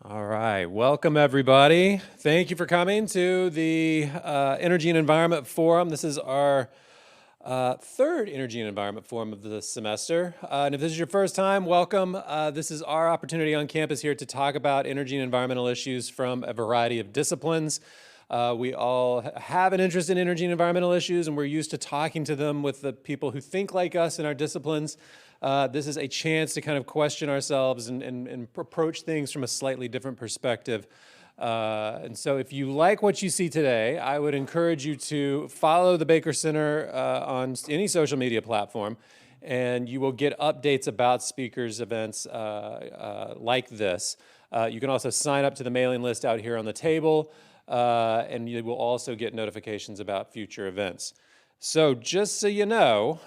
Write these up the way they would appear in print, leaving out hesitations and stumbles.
All right, welcome everybody. Thank you for coming to the Energy and Environment Forum. This is our third Energy and Environment Forum of the semester. And if this is your first time, welcome. This is our opportunity on campus here to talk about energy and environmental issues from a variety of disciplines. We all have an interest in energy and environmental issues, and we're used to talking to them with the people who think like us in our disciplines. This is a chance to kind of question ourselves and approach things from a slightly different perspective. And so if you like what you see today, I would encourage you to follow the Baker Center on any social media platform, and you will get updates about speakers events like this. You can also sign up to the mailing list out here on the table, and you will also get notifications about future events. So just so you know,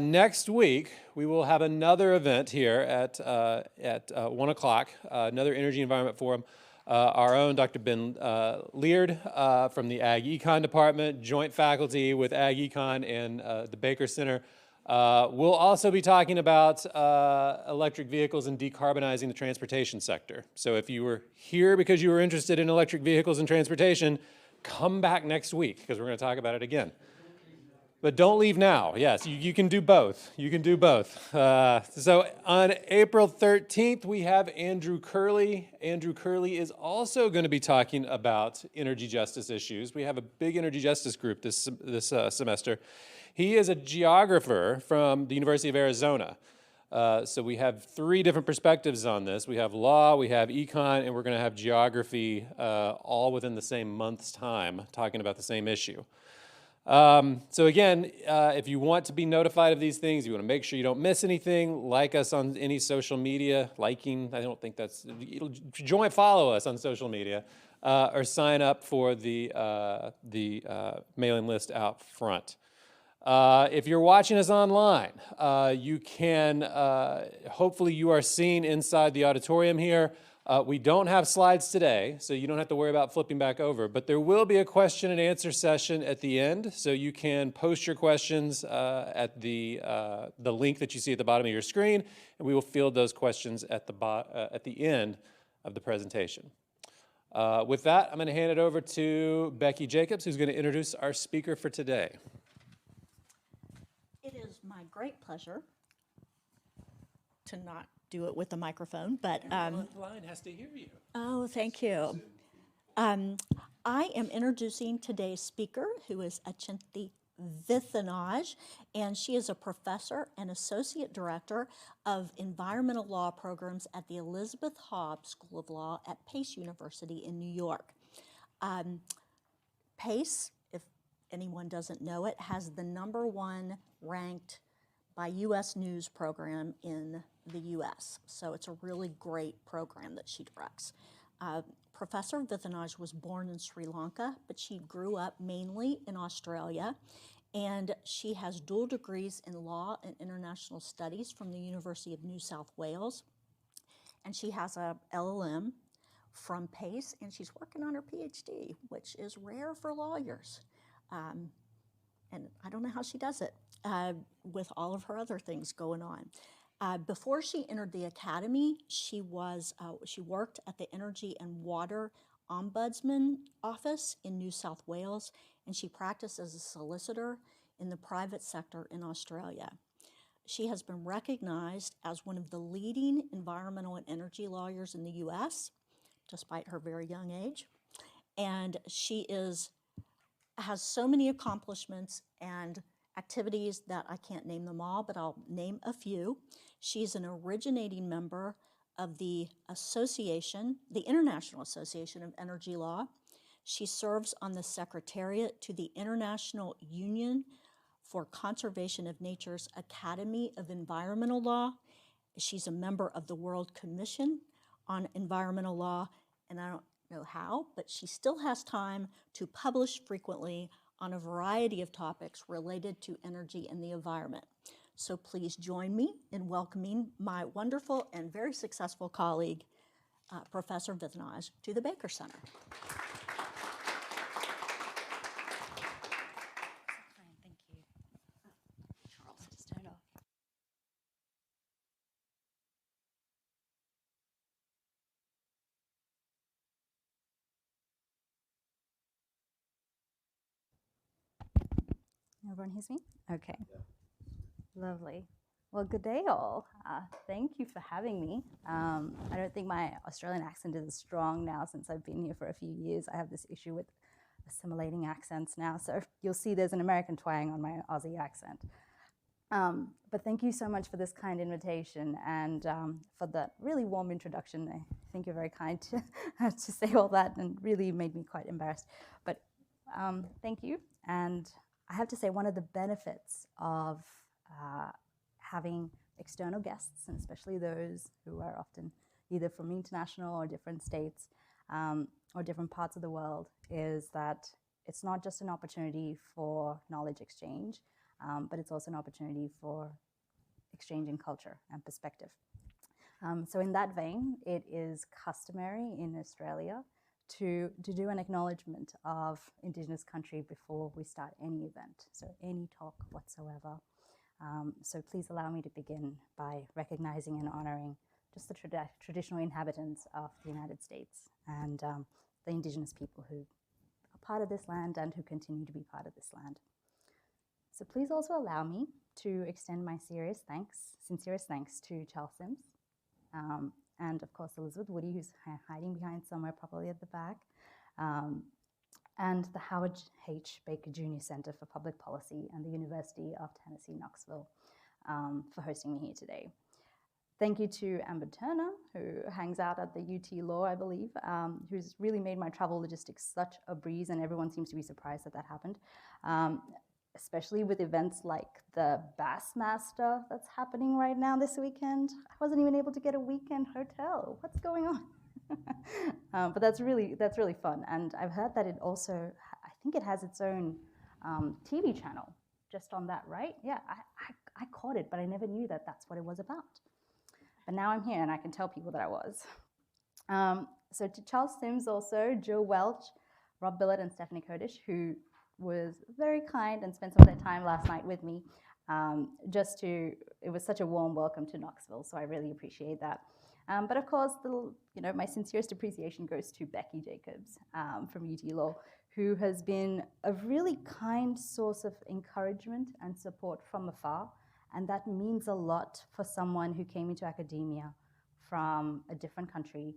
next week we will have another event here at 1 o'clock, another Energy Environment Forum. Our own Dr. Ben Leard from the Ag Econ Department, joint faculty with Ag Econ and the Baker Center. We'll also be talking about electric vehicles and decarbonizing the transportation sector. So if you were here because you were interested in electric vehicles and transportation, come back next week because we're going to talk about it again. But don't leave now. Yes, you can do both. You can do both. So on April 13th, we have Andrew Curley. Andrew Curley is also going to be talking about energy justice issues. We have a big energy justice group this semester. He is a geographer from the University of Arizona. So we have three different perspectives on this. We have law, we have econ, and we're going to have geography all within the same month's time, talking about the same issue. So again, if you want to be notified of these things, you want to make sure you don't miss anything, like us on any social media, liking, I don't think that's, follow us on social media, or sign up for the mailing list out front. If you're watching us online, you can, hopefully you are seen inside the auditorium here. We don't have slides today, so you don't have to worry about flipping back over, but there will be a question and answer session at the end, so you can post your questions at the link that you see at the bottom of your screen, and we will field those questions at the end of the presentation. With that, I'm going to hand it over to Becky Jacobs, who's going to introduce our speaker for today. It is my great pleasure to not do it with a microphone, but the line has to hear you. Oh, thank you. I am introducing today's speaker, who is Achinthi Vithanage, and she is a professor and associate director of environmental law programs at the Elizabeth Hobbs School of Law at Pace University in New York. Pace, if anyone doesn't know it, has the #1 ranked by U.S. News program in the U.S. So it's a really great program that she directs. Professor Vithanage was born in Sri Lanka, but she grew up mainly in Australia, and she has dual degrees in law and international studies from the University of New South Wales, and she has a LLM from Pace, and she's working on her PhD, which is rare for lawyers. And I don't know how she does it with all of her other things going on. Before she entered the academy, she worked at the Energy and Water Ombudsman Office in New South Wales, and she practiced as a solicitor in the private sector in Australia. She has been recognized as one of the leading environmental and energy lawyers in the U.S., despite her very young age, and she has so many accomplishments and activities that I can't name them all, but I'll name a few. She's an originating member of the International Association of Energy Law. She serves on the Secretariat to the International Union for Conservation of Nature's Academy of Environmental Law. She's a member of the World Commission on Environmental Law, and I don't know how, but she still has time to publish frequently on a variety of topics related to energy and the environment. So please join me in welcoming my wonderful and very successful colleague, Professor Vithanage, to the Baker Center. Everyone hears me? Okay. Lovely. Well, good day, all. Thank you for having me. I don't think my Australian accent is as strong now since I've been here for a few years. I have this issue with assimilating accents now, so you'll see there's an American twang on my Aussie accent. But thank you so much for this kind invitation and for that really warm introduction. I think you're very kind to, to say all that and really made me quite embarrassed. But thank you. And I have to say, one of the benefits of having external guests, and especially those who are often either from international or different states or different parts of the world, is that it's not just an opportunity for knowledge exchange, but it's also an opportunity for exchanging culture and perspective. So in that vein, it is customary in Australia to do an acknowledgement of Indigenous country before we start any event, so any talk whatsoever. So please allow me to begin by recognizing and honoring just the traditional inhabitants of the United States and the Indigenous people who are part of this land and who continue to be part of this land. So please also allow me to extend my sincerest thanks to Charles Sims, and of course Elizabeth Woody, who's hiding behind somewhere probably at the back, and the Howard H. Baker Jr. Center for Public Policy and the University of Tennessee, Knoxville, for hosting me here today. Thank you to Amber Turner, who hangs out at the UT Law, I believe, who's really made my travel logistics such a breeze, and everyone seems to be surprised that happened. Especially with events like the Bassmaster that's happening right now this weekend. I wasn't even able to get a weekend hotel. What's going on? But that's really fun. And I've heard that it also, I think it has its own TV channel just on that, right? Yeah, I caught it, but I never knew that that's what it was about. But now I'm here and I can tell people that I was. So to Charles Sims also, Joe Welch, Rob Billett, and Stephanie Kodish, who was very kind and spent some of their time last night with me. It was such a warm welcome to Knoxville, so I really appreciate that. But of course, my sincerest appreciation goes to Becky Jacobs from UT Law, who has been a really kind source of encouragement and support from afar, and that means a lot for someone who came into academia from a different country,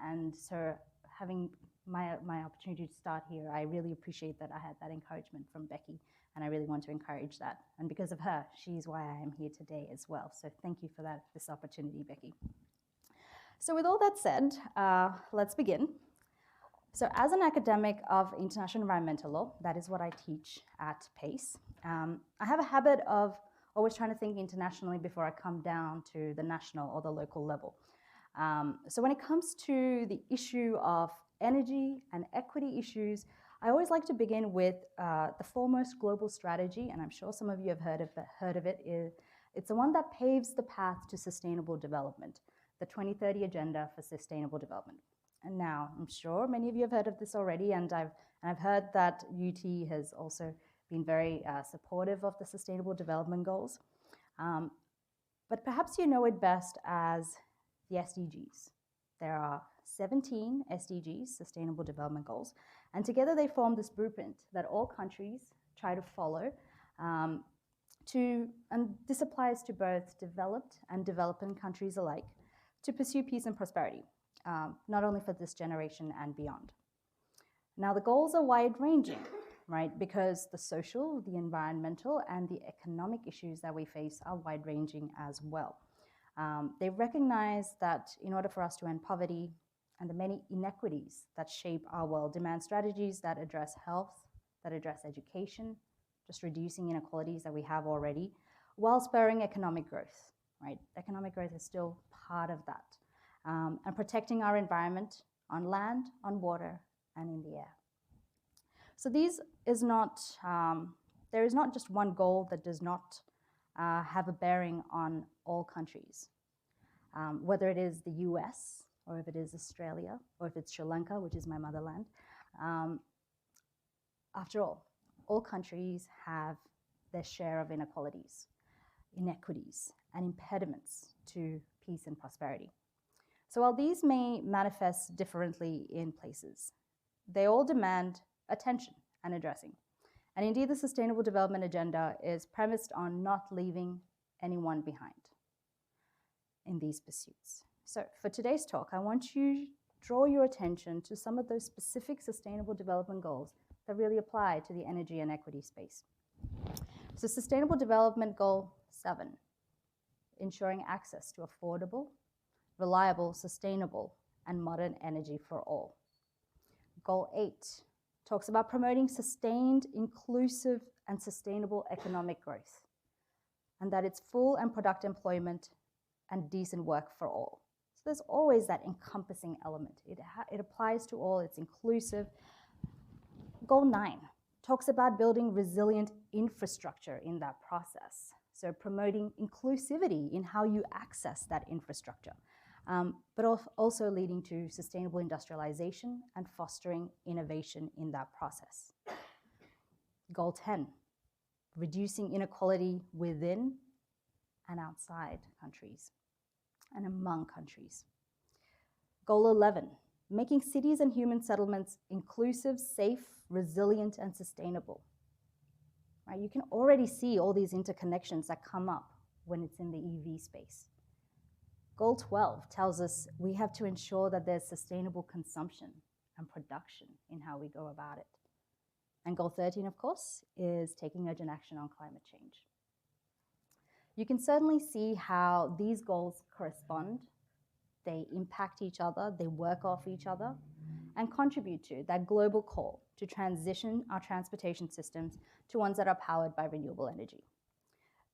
and so having my opportunity to start here, I really appreciate that I had that encouragement from Becky, and I really want to encourage that. And because of her, she's why I am here today as well. So thank you for this opportunity, Becky. So with all that said, let's begin. So as an academic of international environmental law, that is what I teach at PACE, I have a habit of always trying to think internationally before I come down to the national or the local level. So when it comes to the issue of energy and equity issues, I always like to begin with the foremost global strategy, and I'm sure some of you have heard of it. It's the one that paves the path to sustainable development, the 2030 Agenda for Sustainable Development. And now, I'm sure many of you have heard of this already, and I've heard that UT has also been very supportive of the Sustainable Development Goals. But perhaps you know it best as the SDGs. There are 17 SDGs, Sustainable Development Goals, and together they form this blueprint that all countries try to follow. And this applies to both developed and developing countries alike to pursue peace and prosperity, not only for this generation and beyond. Now, the goals are wide-ranging, right? Because the social, the environmental, and the economic issues that we face are wide-ranging as well. They recognize that in order for us to end poverty and the many inequities that shape our world, demand strategies that address health, that address education, just reducing inequalities that we have already, while spurring economic growth, right? Economic growth is still part of that. And protecting our environment on land, on water, and in the air. So there is not just one goal that does not have a bearing on all countries, whether it is the US, or if it is Australia, or if it's Sri Lanka, which is my motherland. After all countries have their share of inequalities, and impediments to peace and prosperity. So while these may manifest differently in places, they all demand attention and addressing. And indeed, the Sustainable Development Agenda is premised on not leaving anyone behind in these pursuits. So for today's talk, I want to draw your attention to some of those specific Sustainable Development Goals that really apply to the energy and equity space. So Sustainable Development Goal 7, ensuring access to affordable, reliable, sustainable, and modern energy for all. Goal 8 talks about promoting sustained, inclusive, and sustainable economic growth, and that it's full and productive employment and decent work for all. So there's always that encompassing element. It applies to all, it's inclusive. Goal 9 talks about building resilient infrastructure in that process. So promoting inclusivity in how you access that infrastructure, but also leading to sustainable industrialization and fostering innovation in that process. Goal 10, reducing inequality within and outside countries and among countries. Goal 11, making cities and human settlements inclusive, safe, resilient, and sustainable. Right? You can already see all these interconnections that come up when it's in the EV space. Goal 12 tells us we have to ensure that there's sustainable consumption and production in how we go about it. And goal 13, of course, is taking urgent action on climate change. You can certainly see how these goals correspond, they impact each other, they work off each other, and contribute to that global call to transition our transportation systems to ones that are powered by renewable energy.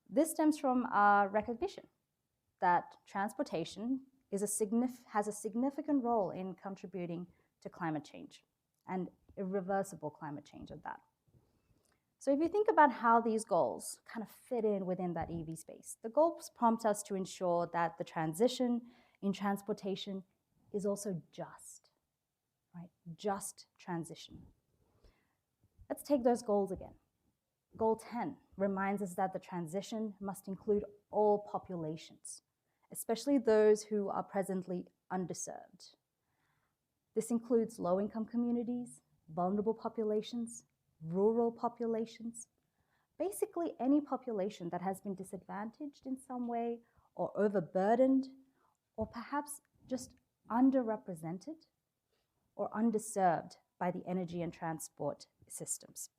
This stems from our recognition that transportation has a significant role in contributing to climate change, and irreversible climate change at that. So if you think about how these goals kind of fit in within that EV space, the goals prompt us to ensure that the transition in transportation is also just, right? Just transition. Let's take those goals again. Goal 10 reminds us that the transition must include all populations, especially those who are presently underserved. This includes low-income communities, vulnerable populations, rural populations, basically any population that has been disadvantaged in some way or overburdened or perhaps just underrepresented or underserved by the energy and transport systems.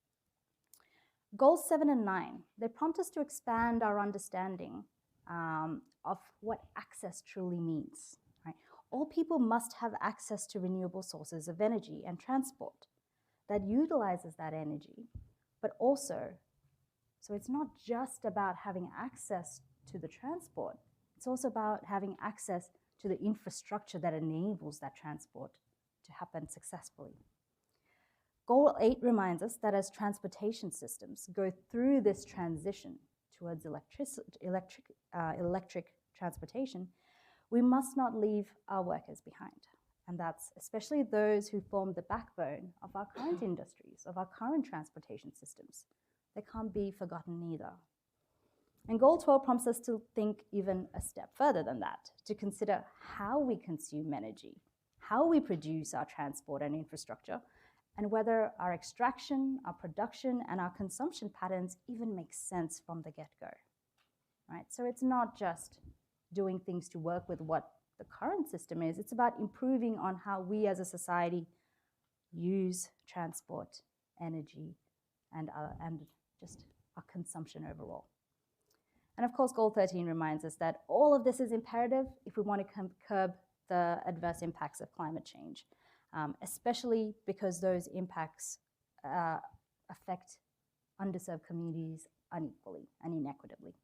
Goals 7 and 9, they prompt us to expand our understanding of what access truly means. Right? All people must have access to renewable sources of energy and transport that utilizes that energy, but also, so it's not just about having access to the transport, it's also about having access to the infrastructure that enables that transport to happen successfully. Goal 8 reminds us that as transportation systems go through this transition towards electric transportation, we must not leave our workers behind. And that's especially those who form the backbone of our current industries, of our current transportation systems. They can't be forgotten either. And Goal 12 prompts us to think even a step further than that, to consider how we consume energy, how we produce our transport and infrastructure, and whether our extraction, our production, and our consumption patterns even make sense from the get-go. Right? So it's not just doing things to work with what the current system is, it's about improving on how we as a society use transport, energy, and just our consumption overall. And of course, Goal 13 reminds us that all of this is imperative if we want to curb the adverse impacts of climate change, especially because those impacts affect underserved communities unequally and inequitably.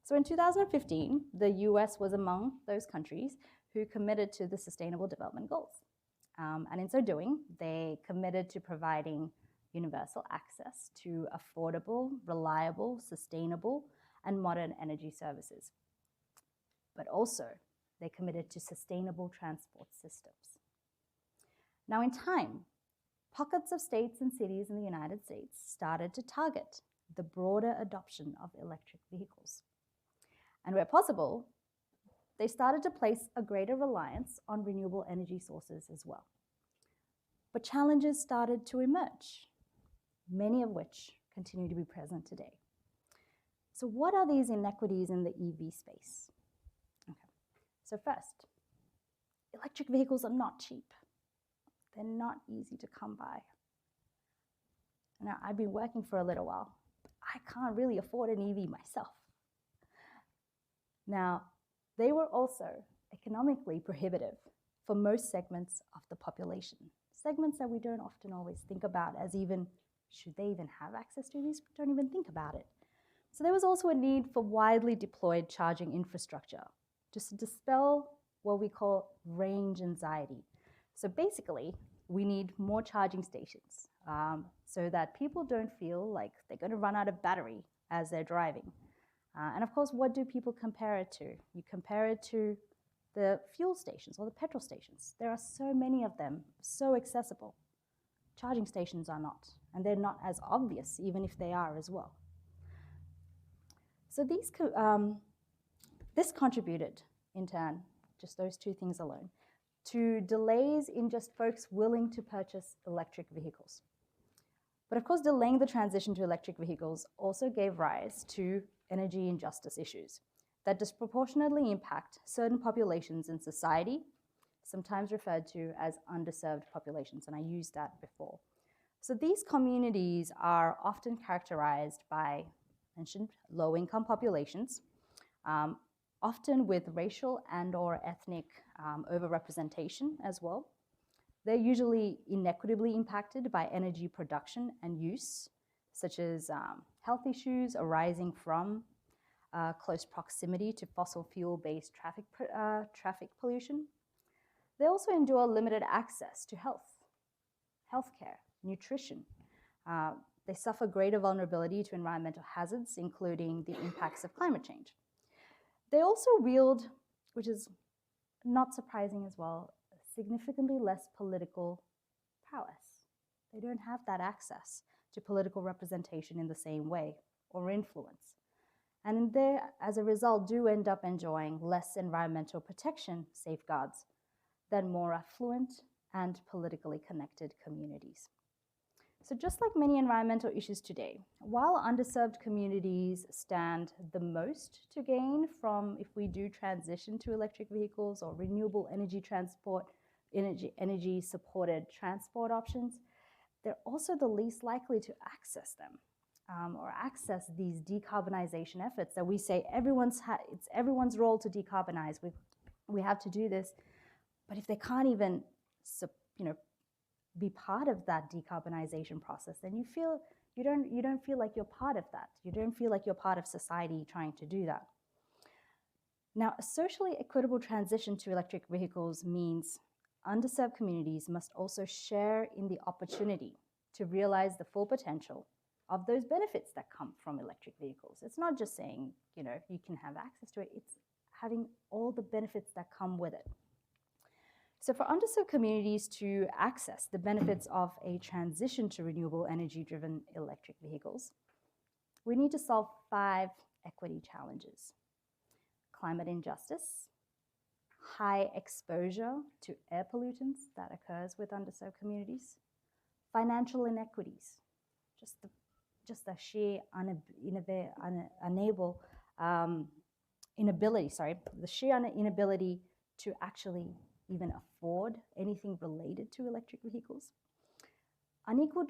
So in 2015, the US was among those countries who committed to the Sustainable Development Goals. And in so doing, they committed to providing universal access to affordable, reliable, sustainable, and modern energy services. But also, they committed to sustainable transport systems. Now in time, pockets of states and cities in the United States started to target the broader adoption of electric vehicles. And where possible, they started to place a greater reliance on renewable energy sources as well. But challenges started to emerge. many of which continue to be present today. So what are these inequities in the EV space? Okay. So first, electric vehicles are not cheap. They're not easy to come by. Now, I've been working for a little while, but I can't really afford an EV myself. Now, they were also economically prohibitive for most segments of the population, segments that we don't often always think about as even, should they even have access to these? We don't even think about it. So there was also a need for widely deployed charging infrastructure just to dispel what we call range anxiety. So basically, we need more charging stations so that people don't feel like they're going to run out of battery as they're driving. And of course, what do people compare it to? You compare it to the fuel stations or the petrol stations. There are so many of them, so accessible. Charging stations are not, and they're not as obvious, even if they are as well. So this contributed, in turn, just those two things alone, to delays in just folks willing to purchase electric vehicles. But of course, delaying the transition to electric vehicles also gave rise to energy injustice issues that disproportionately impact certain populations in society, sometimes referred to as underserved populations, and I used that before. So these communities are often characterized by mentioned low-income populations, often with racial and/or ethnic overrepresentation as well. They're usually inequitably impacted by energy production and use, such as health issues arising from close proximity to fossil fuel-based traffic pollution. They also endure limited access to healthcare, nutrition. They suffer greater vulnerability to environmental hazards, including the impacts of climate change. They also wield, which is not surprising as well, significantly less political prowess. They don't have that access to political representation in the same way or influence. And they, as a result, do end up enjoying less environmental protection safeguards than more affluent and politically connected communities. So just like many environmental issues today, while underserved communities stand the most to gain from if we do transition to electric vehicles or renewable energy transport, energy supported transport options, they're also the least likely to access them or access these decarbonization efforts that we say it's everyone's role to decarbonize. We have to do this, but if they can't even be part of that decarbonization process, then you don't feel like you're part of that. You don't feel like you're part of society trying to do that. Now, a socially equitable transition to electric vehicles means underserved communities must also share in the opportunity to realize the full potential of those benefits that come from electric vehicles. It's not just saying, you can have access to it, it's having all the benefits that come with it. So for underserved communities to access the benefits of a transition to renewable energy-driven electric vehicles, we need to solve 5 equity challenges: climate injustice, high exposure to air pollutants that occurs with underserved communities, financial inequities, just the sheer inability to actually even afford anything related to electric vehicles, unequal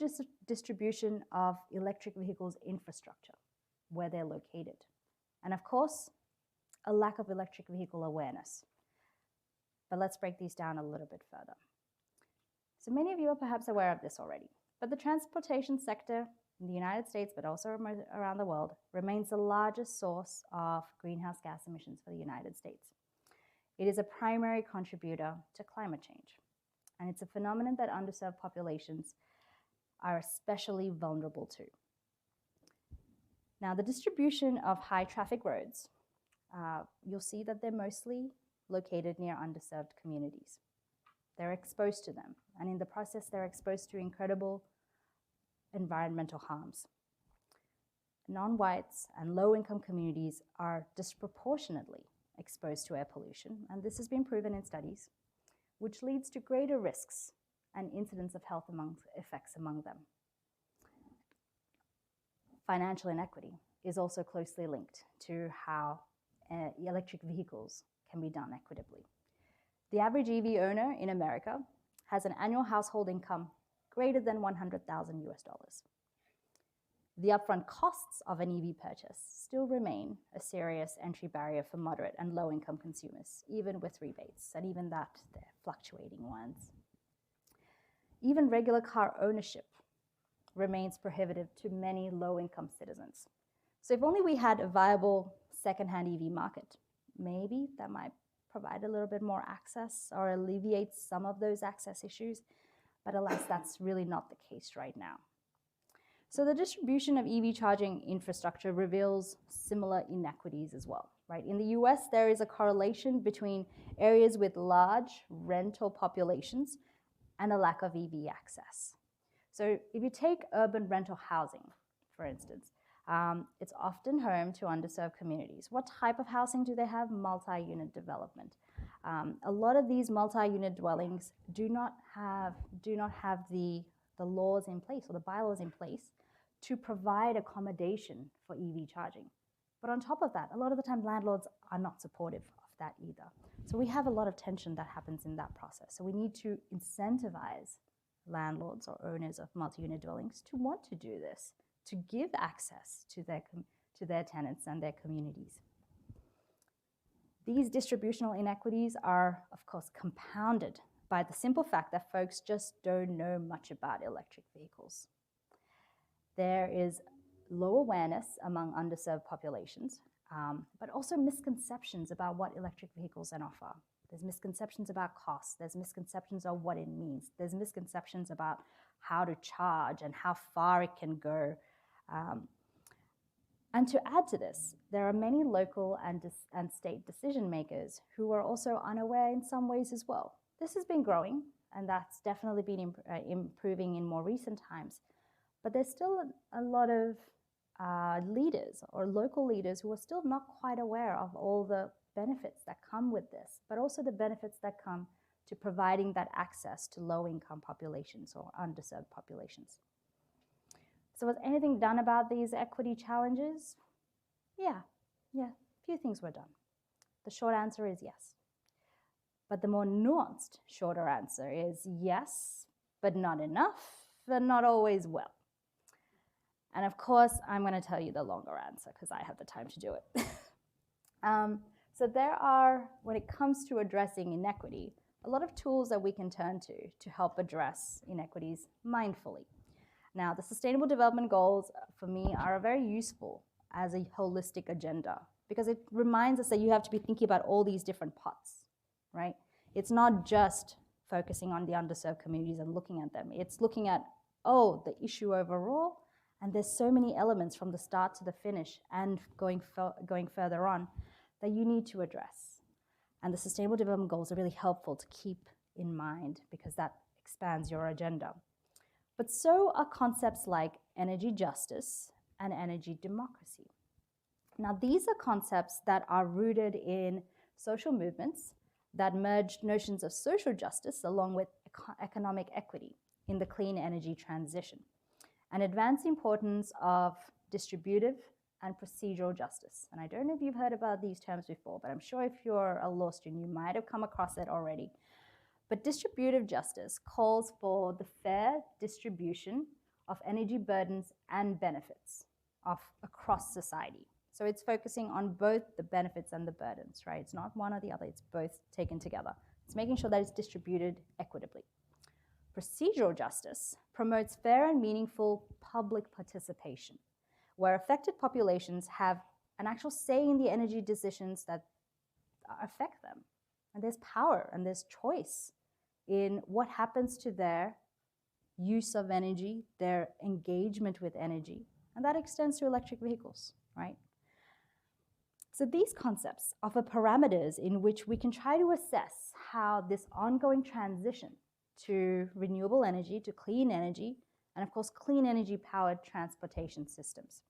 distribution of electric vehicles infrastructure, where they're located, and of course, a lack of electric vehicle awareness. But let's break these down a little bit further. So many of you are perhaps aware of this already, but the transportation sector in the United States, but also around the world, remains the largest source of greenhouse gas emissions for the United States. It is a primary contributor to climate change, and it's a phenomenon that underserved populations are especially vulnerable to. Now, the distribution of high traffic roads, you'll see that they're mostly located near underserved communities. They're exposed to them, and in the process, they're exposed to incredible environmental harms. Non-whites and low-income communities are disproportionately exposed to air pollution, and this has been proven in studies, which leads to greater risks and incidence of health effects among them. Financial inequity is also closely linked to how electric vehicles can be done equitably. The average EV owner in America has an annual household income greater than $100,000 US. The upfront costs of an EV purchase still remain a serious entry barrier for moderate and low-income consumers, even with rebates, and even that, they're fluctuating ones. Even regular car ownership remains prohibitive to many low-income citizens. So if only we had a viable second-hand EV market, maybe that might provide a little bit more access or alleviate some of those access issues, but alas, that's really not the case right now. So the distribution of EV charging infrastructure reveals similar inequities as well, right? In the US, there is a correlation between areas with large rental populations and a lack of EV access. So if you take urban rental housing, for instance, it's often home to underserved communities. What type of housing do they have? Multi-unit development. A lot of these multi-unit dwellings do not have the laws in place or the bylaws in place to provide accommodation for EV charging. But on top of that, a lot of the time landlords are not supportive of that either. So we have a lot of tension that happens in that process. So we need to incentivize landlords or owners of multi-unit dwellings to want to do this, to give access to their tenants and their communities. These distributional inequities are, of course, compounded by the simple fact that folks just don't know much about electric vehicles. There is low awareness among underserved populations, but also misconceptions about what electric vehicles can offer. There's misconceptions about costs. There's misconceptions of what it means. There's misconceptions about how to charge and how far it can go. And to add to this, there are many local and state decision makers who are also unaware in some ways as well. This has been growing, and that's definitely been improving in more recent times. But there's still a lot of leaders or local leaders who are still not quite aware of all the benefits that come with this, but also the benefits that come to providing that access to low-income populations or underserved populations. So was anything done about these equity challenges? Yeah, a few things were done. The short answer is yes. But the more nuanced, shorter answer is yes, but not enough, but not always well. And of course, I'm going to tell you the longer answer because I have the time to do it. So there are, when it comes to addressing inequity, a lot of tools that we can turn to help address inequities mindfully. Now, the Sustainable Development Goals, for me, are very useful as a holistic agenda because it reminds us that you have to be thinking about all these different pots, right? It's not just focusing on the underserved communities and looking at them. It's looking at, the issue overall, and there's so many elements from the start to the finish and going further on that you need to address. And the Sustainable Development Goals are really helpful to keep in mind because that expands your agenda. But so are concepts like energy justice and energy democracy. Now, these are concepts that are rooted in social movements that merged notions of social justice along with economic equity in the clean energy transition and advance the importance of distributive and procedural justice. And I don't know if you've heard about these terms before, but I'm sure if you're a law student, you might have come across it already. But distributive justice calls for the fair distribution of energy burdens and benefits across society. So it's focusing on both the benefits and the burdens, right? It's not one or the other, it's both taken together. It's making sure that it's distributed equitably. Procedural justice promotes fair and meaningful public participation, where affected populations have an actual say in the energy decisions that affect them. And there's power and there's choice in what happens to their use of energy, their engagement with energy, and that extends to electric vehicles, right? So these concepts offer parameters in which we can try to assess how this ongoing transition to renewable energy, to clean energy, and of course, clean energy-powered transportation systems.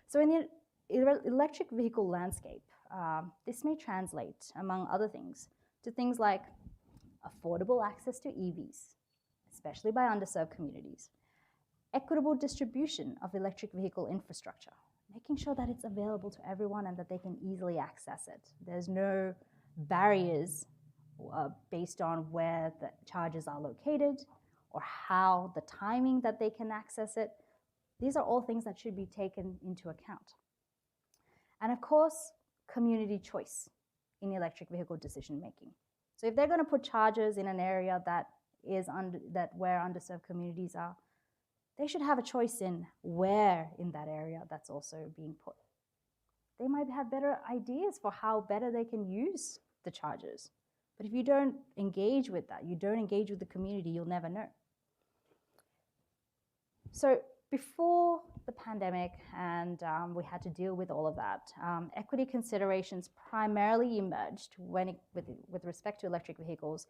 So in the electric vehicle landscape, this may translate, among other things, to things like affordable access to EVs, especially by underserved communities, equitable distribution of electric vehicle infrastructure, making sure that it's available to everyone and that they can easily access it. There's no barriers based on where the chargers are located or how the timing that they can access it. These are all things that should be taken into account. And of course, community choice in electric vehicle decision making. So if they're going to put chargers in an area that is where underserved communities are, they should have a choice in where in that area that's also being put. They might have better ideas for how better they can use the chargers. But if you don't engage with that, you don't engage with the community, you'll never know. So before the pandemic and we had to deal with all of that, equity considerations primarily emerged with respect to electric vehicles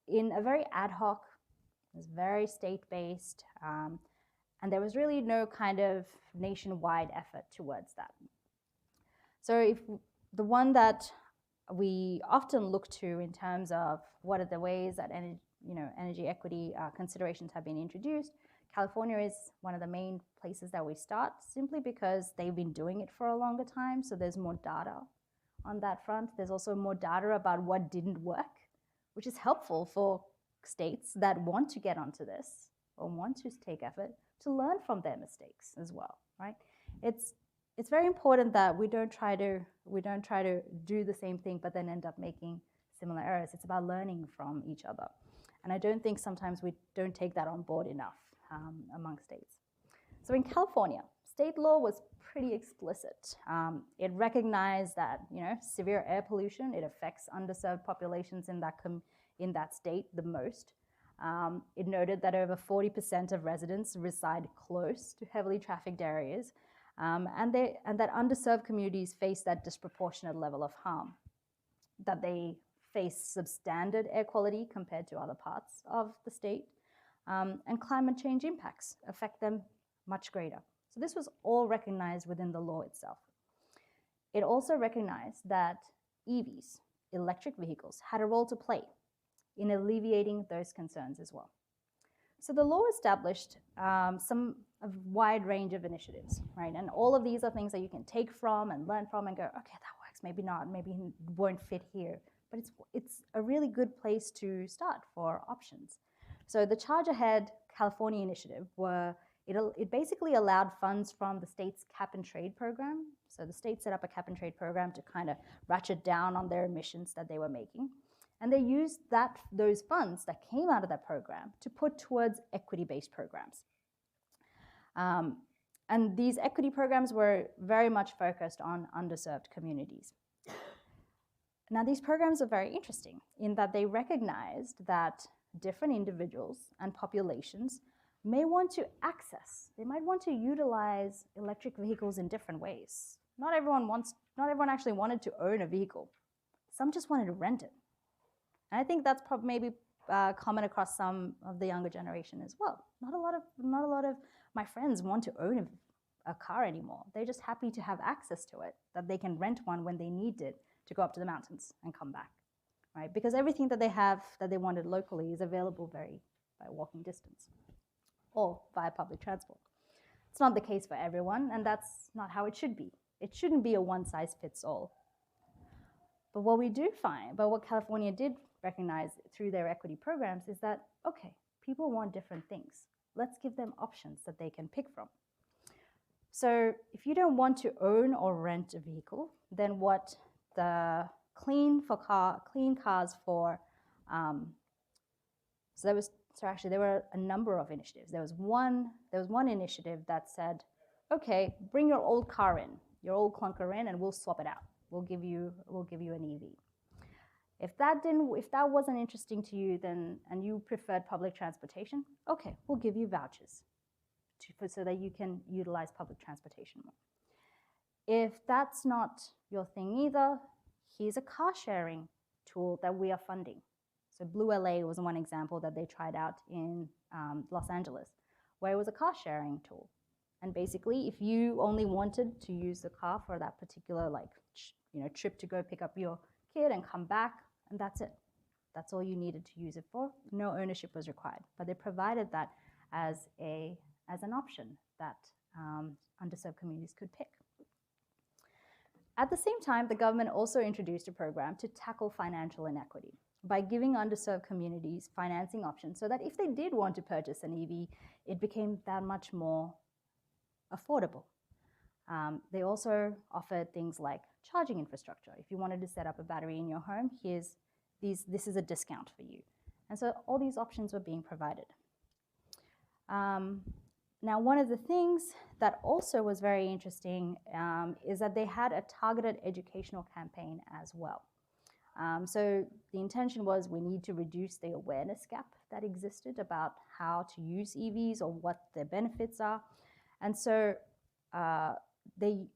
in a very ad hoc, it was very state-based, and there was really no kind of nationwide effort towards that. So if the one that we often look to in terms of what are the ways that energy equity considerations have been introduced, California is one of the main places that we start, simply because they've been doing it for a longer time, so there's more data on that front. There's also more data about what didn't work, which is helpful for states that want to get onto this or want to take effort to learn from their mistakes as well, right? It's very important that we don't try to do the same thing but then end up making similar errors. It's about learning from each other. And I don't think sometimes we don't take that on board enough among states. So in California, state law was pretty explicit. It recognized that severe air pollution, it affects underserved populations in that state the most. It noted that over 40% of residents reside close to heavily trafficked areas, and that underserved communities face that disproportionate level of harm, that they face substandard air quality compared to other parts of the state, and climate change impacts affect them much greater. So this was all recognized within the law itself. It also recognized that EVs, electric vehicles, had a role to play in alleviating those concerns as well. So the law established a wide range of initiatives, right? And all of these are things that you can take from and learn from and go, okay, that works, maybe not, maybe it won't fit here. But it's a really good place to start for options. So the Charge Ahead California initiative it basically allowed funds from the state's cap and trade program. So the state set up a cap and trade program to kind of ratchet down on their emissions that they were making. And they used those funds that came out of that program to put towards equity-based programs. And these equity programs were very much focused on underserved communities. Now, these programs are very interesting in that they recognized that different individuals and populations may want to they might want to utilize electric vehicles in different ways. Not everyone actually wanted to own a vehicle. Some just wanted to rent it. And I think that's maybe common across some of the younger generation as well. Not a lot of my friends want to own a car anymore. They're just happy to have access to it, that they can rent one when they need it to go up to the mountains and come back, right? Because everything that they have that they wanted locally is available by walking distance or via public transport. It's not the case for everyone, and that's not how it should be. It shouldn't be a one-size-fits-all. But what California did recognize through their equity programs is that, okay, people want different things. Let's give them options that they can pick from. So if you don't want to own or rent a vehicle, then what the Clean Cars for, there were a number of initiatives. There was one initiative that said, okay, bring your old car in, your old clunker in, and we'll swap it out. We'll give you an EV. If that wasn't interesting to you, and you preferred public transportation, okay, we'll give you vouchers so that you can utilize public transportation more. If that's not your thing either, here's a car sharing tool that we are funding. So Blue LA was one example that they tried out in Los Angeles, where it was a car sharing tool. And basically, if you only wanted to use the car for that particular trip to go pick up your kid and come back, and that's it. That's all you needed to use it for. No ownership was required. But they provided that as an option that underserved communities could pick. At the same time, the government also introduced a program to tackle financial inequity by giving underserved communities financing options so that if they did want to purchase an EV, it became that much more affordable. They also offered things like charging infrastructure. If you wanted to set up a battery in your home, this is a discount for you. And so all these options were being provided. Now, one of the things that also was very interesting is that they had a targeted educational campaign as well. So the intention was we need to reduce the awareness gap that existed about how to use EVs or what their benefits are. And so the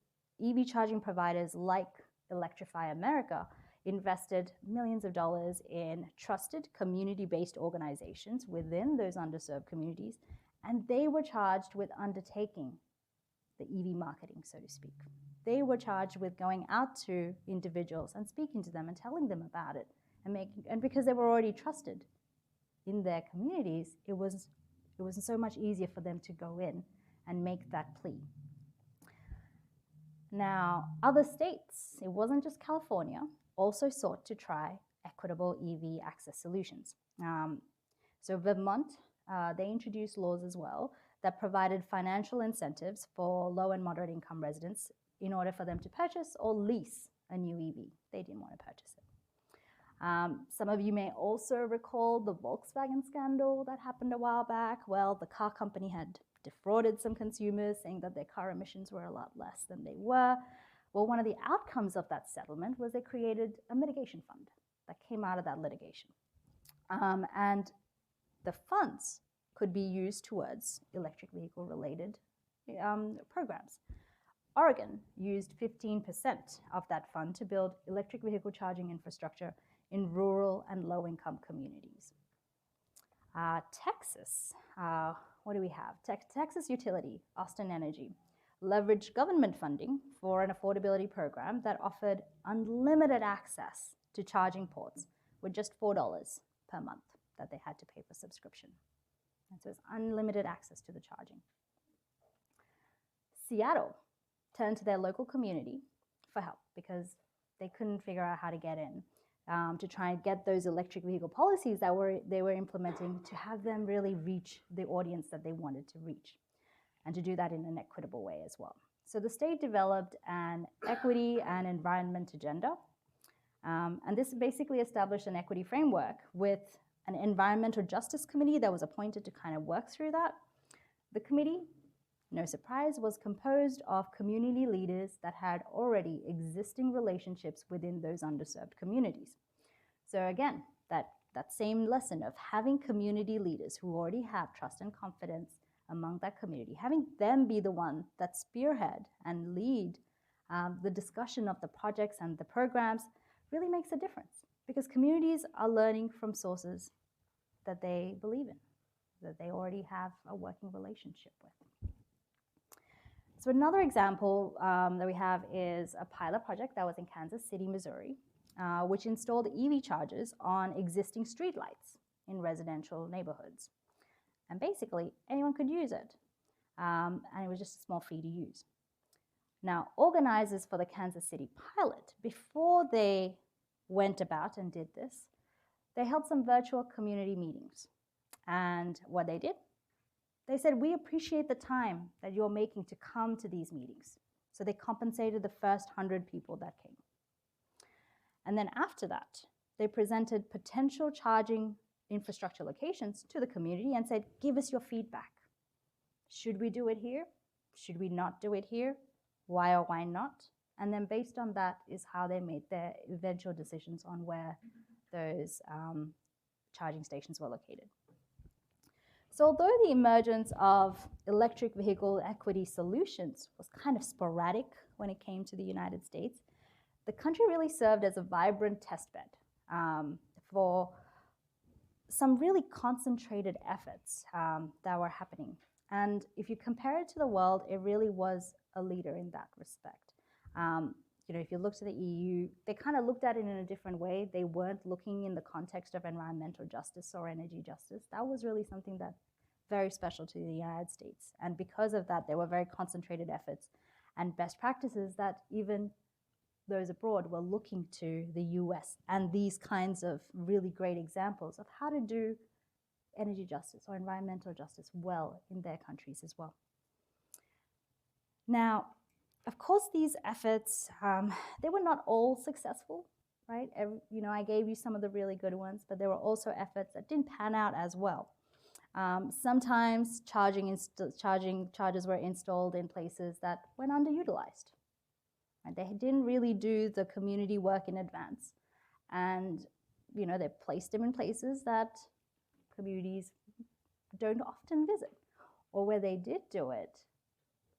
EV charging providers like Electrify America invested millions of dollars in trusted community-based organizations within those underserved communities, and they were charged with undertaking the EV marketing, so to speak. They were charged with going out to individuals and speaking to them and telling them about it, and because they were already trusted in their communities, it was so much easier for them to go in and make that plea. Now, other states, it wasn't just California, also sought to try equitable EV access solutions. So Vermont, they introduced laws as well that provided financial incentives for low and moderate income residents in order for them to purchase or lease a new EV. They didn't want to purchase it. Some of you may also recall the Volkswagen scandal that happened a while back. Well, the car company had defrauded some consumers, saying that their car emissions were a lot less than they were. Well, one of the outcomes of that settlement was they created a mitigation fund that came out of that litigation. And the funds could be used towards electric vehicle related programs. Oregon used 15% of that fund to build electric vehicle charging infrastructure in rural and low-income communities. Texas, what do we have? Texas Utility, Austin Energy, leveraged government funding for an affordability program that offered unlimited access to charging ports with just $4 per month that they had to pay for subscription. And so it's unlimited access to the charging. Seattle turned to their local community for help because they couldn't figure out how to get in, to try and get those electric vehicle policies that they were implementing to have them really reach the audience that they wanted to reach, and to do that in an equitable way as well. So the state developed an equity and environment agenda, and this basically established an equity framework with an environmental justice committee that was appointed to kind of work through that. The committee, no surprise, was composed of community leaders that had already existing relationships within those underserved communities. So again, that same lesson of having community leaders who already have trust and confidence among that community, having them be the one that spearhead and lead the discussion of the projects and the programs really makes a difference, because communities are learning from sources that they believe in, that they already have a working relationship with. So another example that we have is a pilot project that was in Kansas City, Missouri, which installed EV chargers on existing streetlights in residential neighborhoods. And basically, anyone could use it, and it was just a small fee to use. Now, organizers for the Kansas City pilot, before they went about and did this, they held some virtual community meetings. And what they did, they said, we appreciate the time that you're making to come to these meetings. So they compensated the first 100 people that came. And then after that, they presented potential charging infrastructure locations to the community and said, give us your feedback. Should we do it here? Should we not do it here? Why or why not? And then based on that is how they made their eventual decisions on where those charging stations were located. So although the emergence of electric vehicle equity solutions was kind of sporadic when it came to the United States, the country really served as a vibrant testbed for some really concentrated efforts that were happening. And if you compare it to the world, it really was a leader in that respect. If you look to the EU, they kind of looked at it in a different way. They weren't looking in the context of environmental justice or energy justice. That was really something that very special to the United States. And because of that, there were very concentrated efforts and best practices that even those abroad were looking to the US and these kinds of really great examples of how to do energy justice or environmental justice well in their countries as well. Now, of course, these efforts, they were not all successful, right? I gave you some of the really good ones, but there were also efforts that didn't pan out as well. Sometimes chargers were installed in places that went underutilized. Right? They didn't really do the community work in advance. And, they placed them in places that communities don't often visit. Or where they did do it,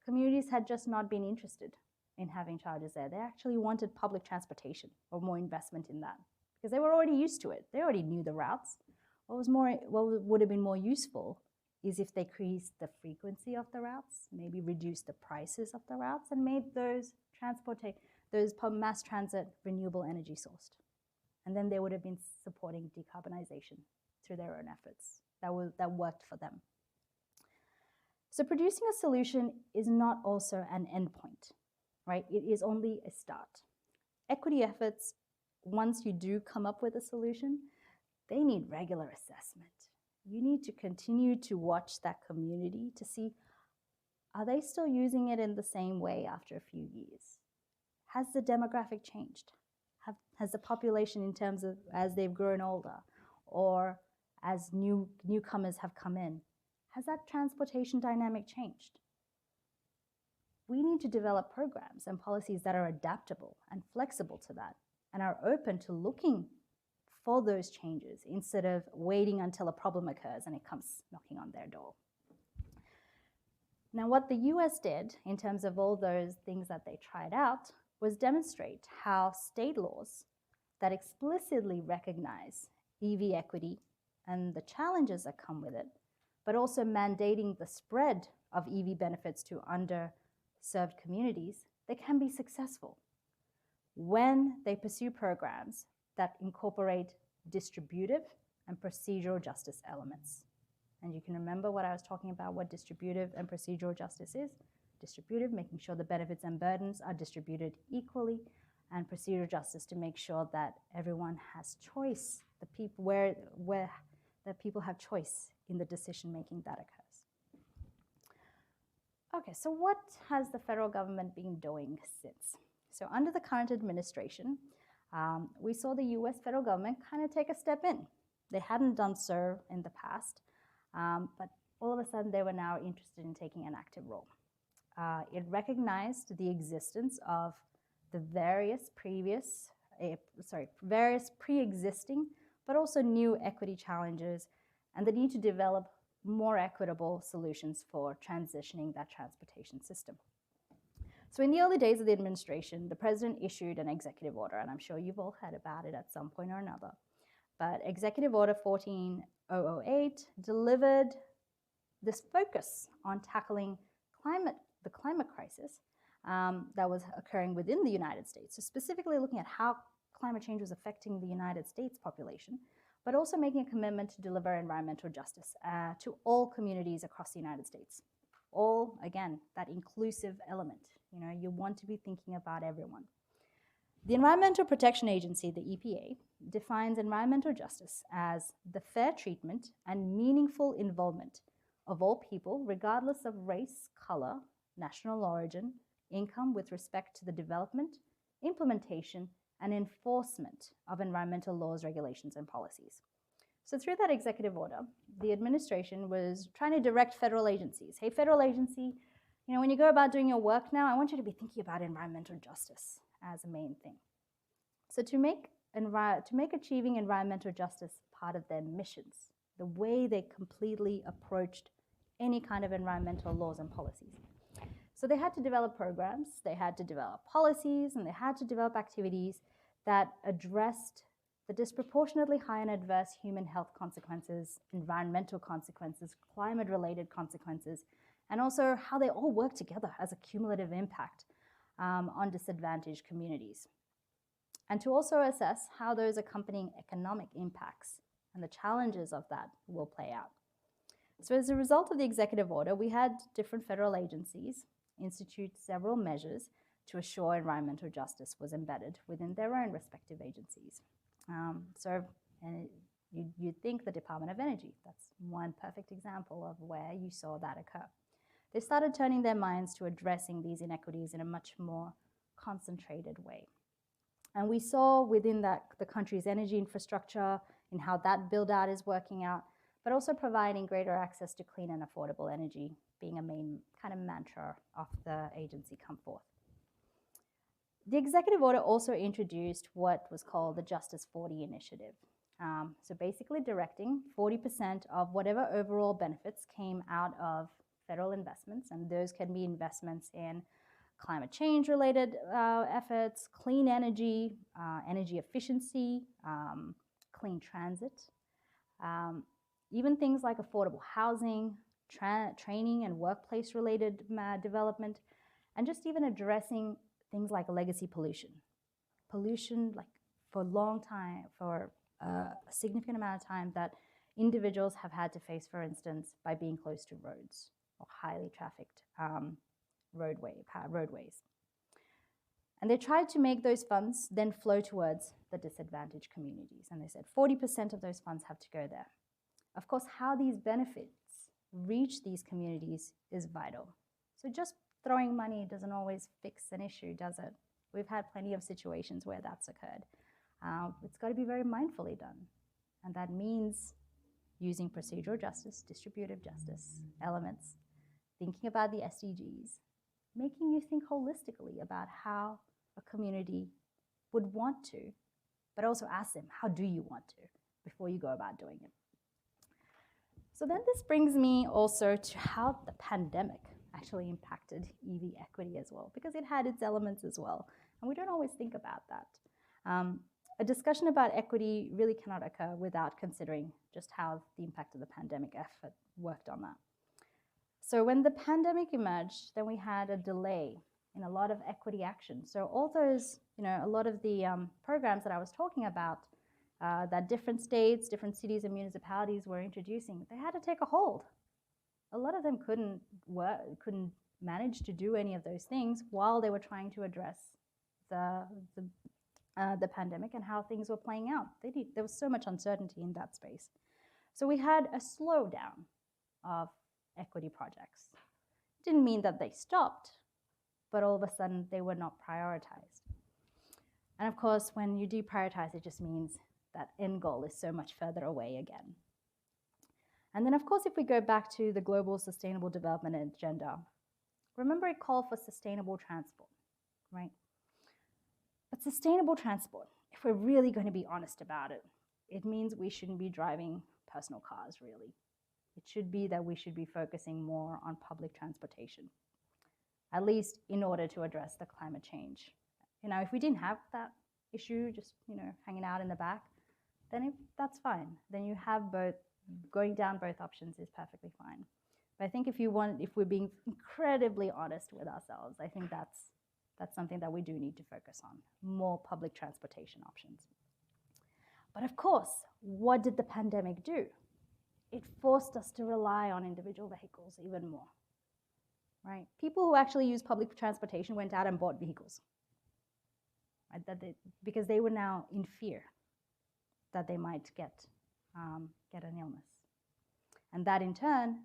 communities had just not been interested in having chargers there. They actually wanted public transportation or more investment in that because they were already used to it. They already knew the routes. What would have been more useful is if they increased the frequency of the routes, maybe reduced the prices of the routes, and made those mass transit renewable energy sourced. And then they would have been supporting decarbonization through their own efforts. That worked for them. So producing a solution is not also an endpoint, right? It is only a start. Equity efforts, once you do come up with a solution, they need regular assessment. You need to continue to watch that community to see, are they still using it in the same way after a few years? Has the demographic changed? Has the population, in terms of as they've grown older or as newcomers have come in, has that transportation dynamic changed? We need to develop programs and policies that are adaptable and flexible to that and are open to looking for those changes instead of waiting until a problem occurs and it comes knocking on their door. Now, what the US did in terms of all those things that they tried out was demonstrate how state laws that explicitly recognize EV equity and the challenges that come with it, but also mandating the spread of EV benefits to underserved communities, they can be successful when they pursue programs that incorporate distributive and procedural justice elements. And you can remember what I was talking about, what distributive and procedural justice is. Distributive, making sure the benefits and burdens are distributed equally, and procedural justice to make sure that everyone has choice, the people where that people have choice in the decision making that occurs. Okay, so what has the federal government been doing since? So under the current administration, we saw the US federal government kind of take a step in. They hadn't done so in the past, but all of a sudden they were now interested in taking an active role. It recognized the existence of the various pre-existing, but also new equity challenges, and the need to develop more equitable solutions for transitioning that transportation system. So in the early days of the administration, the president issued an executive order, and I'm sure you've all heard about it at some point or another. But Executive Order 14008 delivered this focus on tackling the climate crisis that was occurring within the United States. So specifically looking at how climate change was affecting the United States population, but also making a commitment to deliver environmental justice to all communities across the United States. All, again, that inclusive element. You want to be thinking about everyone. The Environmental Protection Agency, the EPA, defines environmental justice as the fair treatment and meaningful involvement of all people, regardless of race, color, national origin, income, with respect to the development, implementation, and enforcement of environmental laws, regulations, and policies. So through that executive order, the administration was trying to direct federal agencies. Hey, federal agency, when you go about doing your work now, I want you to be thinking about environmental justice as a main thing. So to make achieving environmental justice part of their missions, the way they completely approached any kind of environmental laws and policies. So they had to develop programs, they had to develop policies, and they had to develop activities that addressed the disproportionately high and adverse human health consequences, environmental consequences, climate-related consequences, and also how they all work together as a cumulative impact on disadvantaged communities. And to also assess how those accompanying economic impacts and the challenges of that will play out. So as a result of the executive order, we had different federal agencies institute several measures to assure environmental justice was embedded within their own respective agencies. You'd think the Department of Energy, that's one perfect example of where you saw that occur. They started turning their minds to addressing these inequities in a much more concentrated way. And we saw within that the country's energy infrastructure and how that build out is working out, but also providing greater access to clean and affordable energy being a main kind of mantra of the agency come forth. The executive order also introduced what was called the Justice 40 initiative. So basically directing 40% of whatever overall benefits came out of federal investments, and those can be investments in climate change related efforts, clean energy, energy efficiency, clean transit, even things like affordable housing, training and workplace related development, and just even addressing things like legacy pollution. Pollution, like for a long time, for a significant amount of time that individuals have had to face, for instance, by being close to roads or highly trafficked roadways. And they tried to make those funds then flow towards the disadvantaged communities. And they said 40% of those funds have to go there. Of course, how these benefits reach these communities is vital. So just throwing money doesn't always fix an issue, does it? We've had plenty of situations where that's occurred. It's got to be very mindfully done. And that means using procedural justice, distributive justice elements, thinking about the SDGs, making you think holistically about how a community would want to, but also ask them, how do you want to, before you go about doing it. So then this brings me also to how the pandemic actually impacted EV equity as well, because it had its elements as well. And we don't always think about that. A discussion about equity really cannot occur without considering just how the impact of the pandemic effort worked on that. So when the pandemic emerged, then we had a delay in a lot of equity action. So all those, a lot of the programs that I was talking about that different states, different cities and municipalities were introducing, they had to take a hold. A lot of them couldn't manage to do any of those things while they were trying to address the pandemic and how things were playing out. There was so much uncertainty in that space. So we had a slowdown of equity projects. It didn't mean that they stopped, but all of a sudden they were not prioritized. And of course, when you deprioritize, it just means that end goal is so much further away again. And then of course, if we go back to the Global Sustainable Development Agenda, remember it called for sustainable transport, right? But sustainable transport, if we're really going to be honest about it, it means we shouldn't be driving personal cars, really. It should be that we should be focusing more on public transportation, at least in order to address the climate change. If we didn't have that issue just, hanging out in the back, then that's fine. Then you have both, going down both options is perfectly fine. But I think if we're being incredibly honest with ourselves, I think that's something that we do need to focus on, more public transportation options. But of course, what did the pandemic do? It forced us to rely on individual vehicles even more, right? People who actually use public transportation went out and bought vehicles, right? Because they were now in fear that they might get an illness. And that in turn,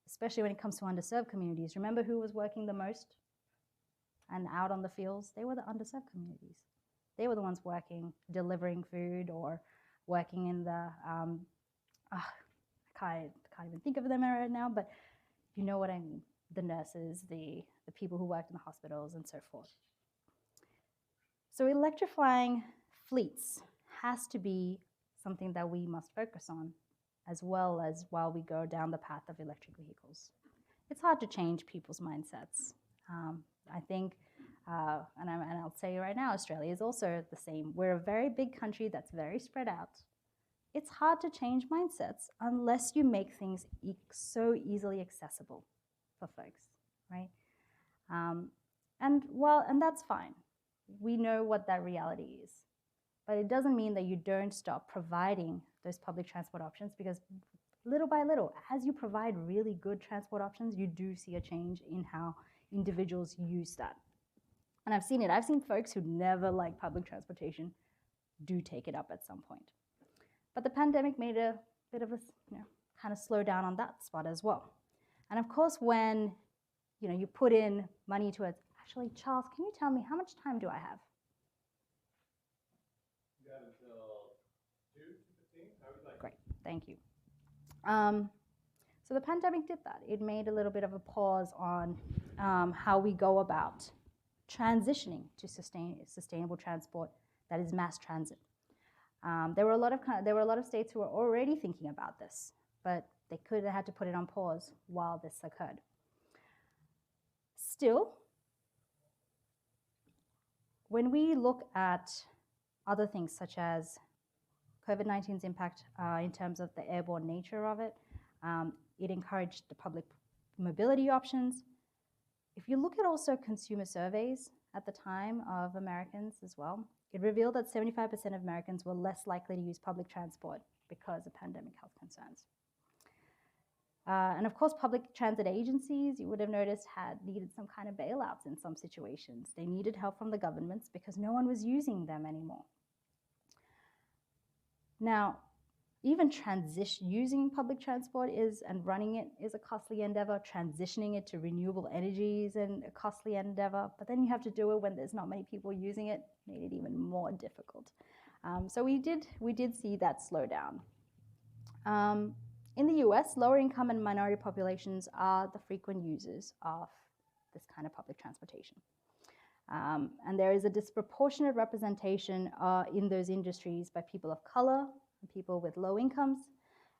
especially when it comes to underserved communities, remember who was working the most and out on the fields? They were the underserved communities. They were the ones working, delivering food or working in the, I can't even think of them right now, but you know what I mean. The nurses, the people who worked in the hospitals and so forth. So electrifying fleets has to be something that we must focus on, as well as while we go down the path of electric vehicles. It's hard to change people's mindsets. I think, and I'll say right now, Australia is also the same. We're a very big country that's very spread out. It's hard to change mindsets unless you make things so easily accessible for folks, right? And that's fine. We know what that reality is. But it doesn't mean that you don't stop providing those public transport options, because little by little, as you provide really good transport options, you do see a change in how individuals use that. And I've seen it. I've seen folks who never like public transportation do take it up at some point. But the pandemic made a bit of a, kind of slow down on that spot as well. And of course, when you put in money to it, actually, Charles, can you tell me how much time do I have? You have until 2:15. I would like. Great, thank you. So the pandemic did that. It made a little bit of a pause on how we go about transitioning to sustainable transport that is mass transit. There were a lot of states who were already thinking about this, but they could have had to put it on pause while this occurred. Still, when we look at other things such as COVID-19's impact in terms of the airborne nature of it, it encouraged the public mobility options. If you look at also consumer surveys at the time of Americans as well, it revealed that 75% of Americans were less likely to use public transport because of pandemic health concerns. And of course, public transit agencies, you would have noticed, had needed some kind of bailouts in some situations. They needed help from the governments because no one was using them anymore. Now, even using public transport and running it is a costly endeavor. Transitioning it to renewable energy is a costly endeavor. But then you have to do it when there's not many people using it, made it even more difficult. So we did see that slow down. In the US, lower income and minority populations are the frequent users of this kind of public transportation. And there is a disproportionate representation in those industries by people of color, people with low incomes,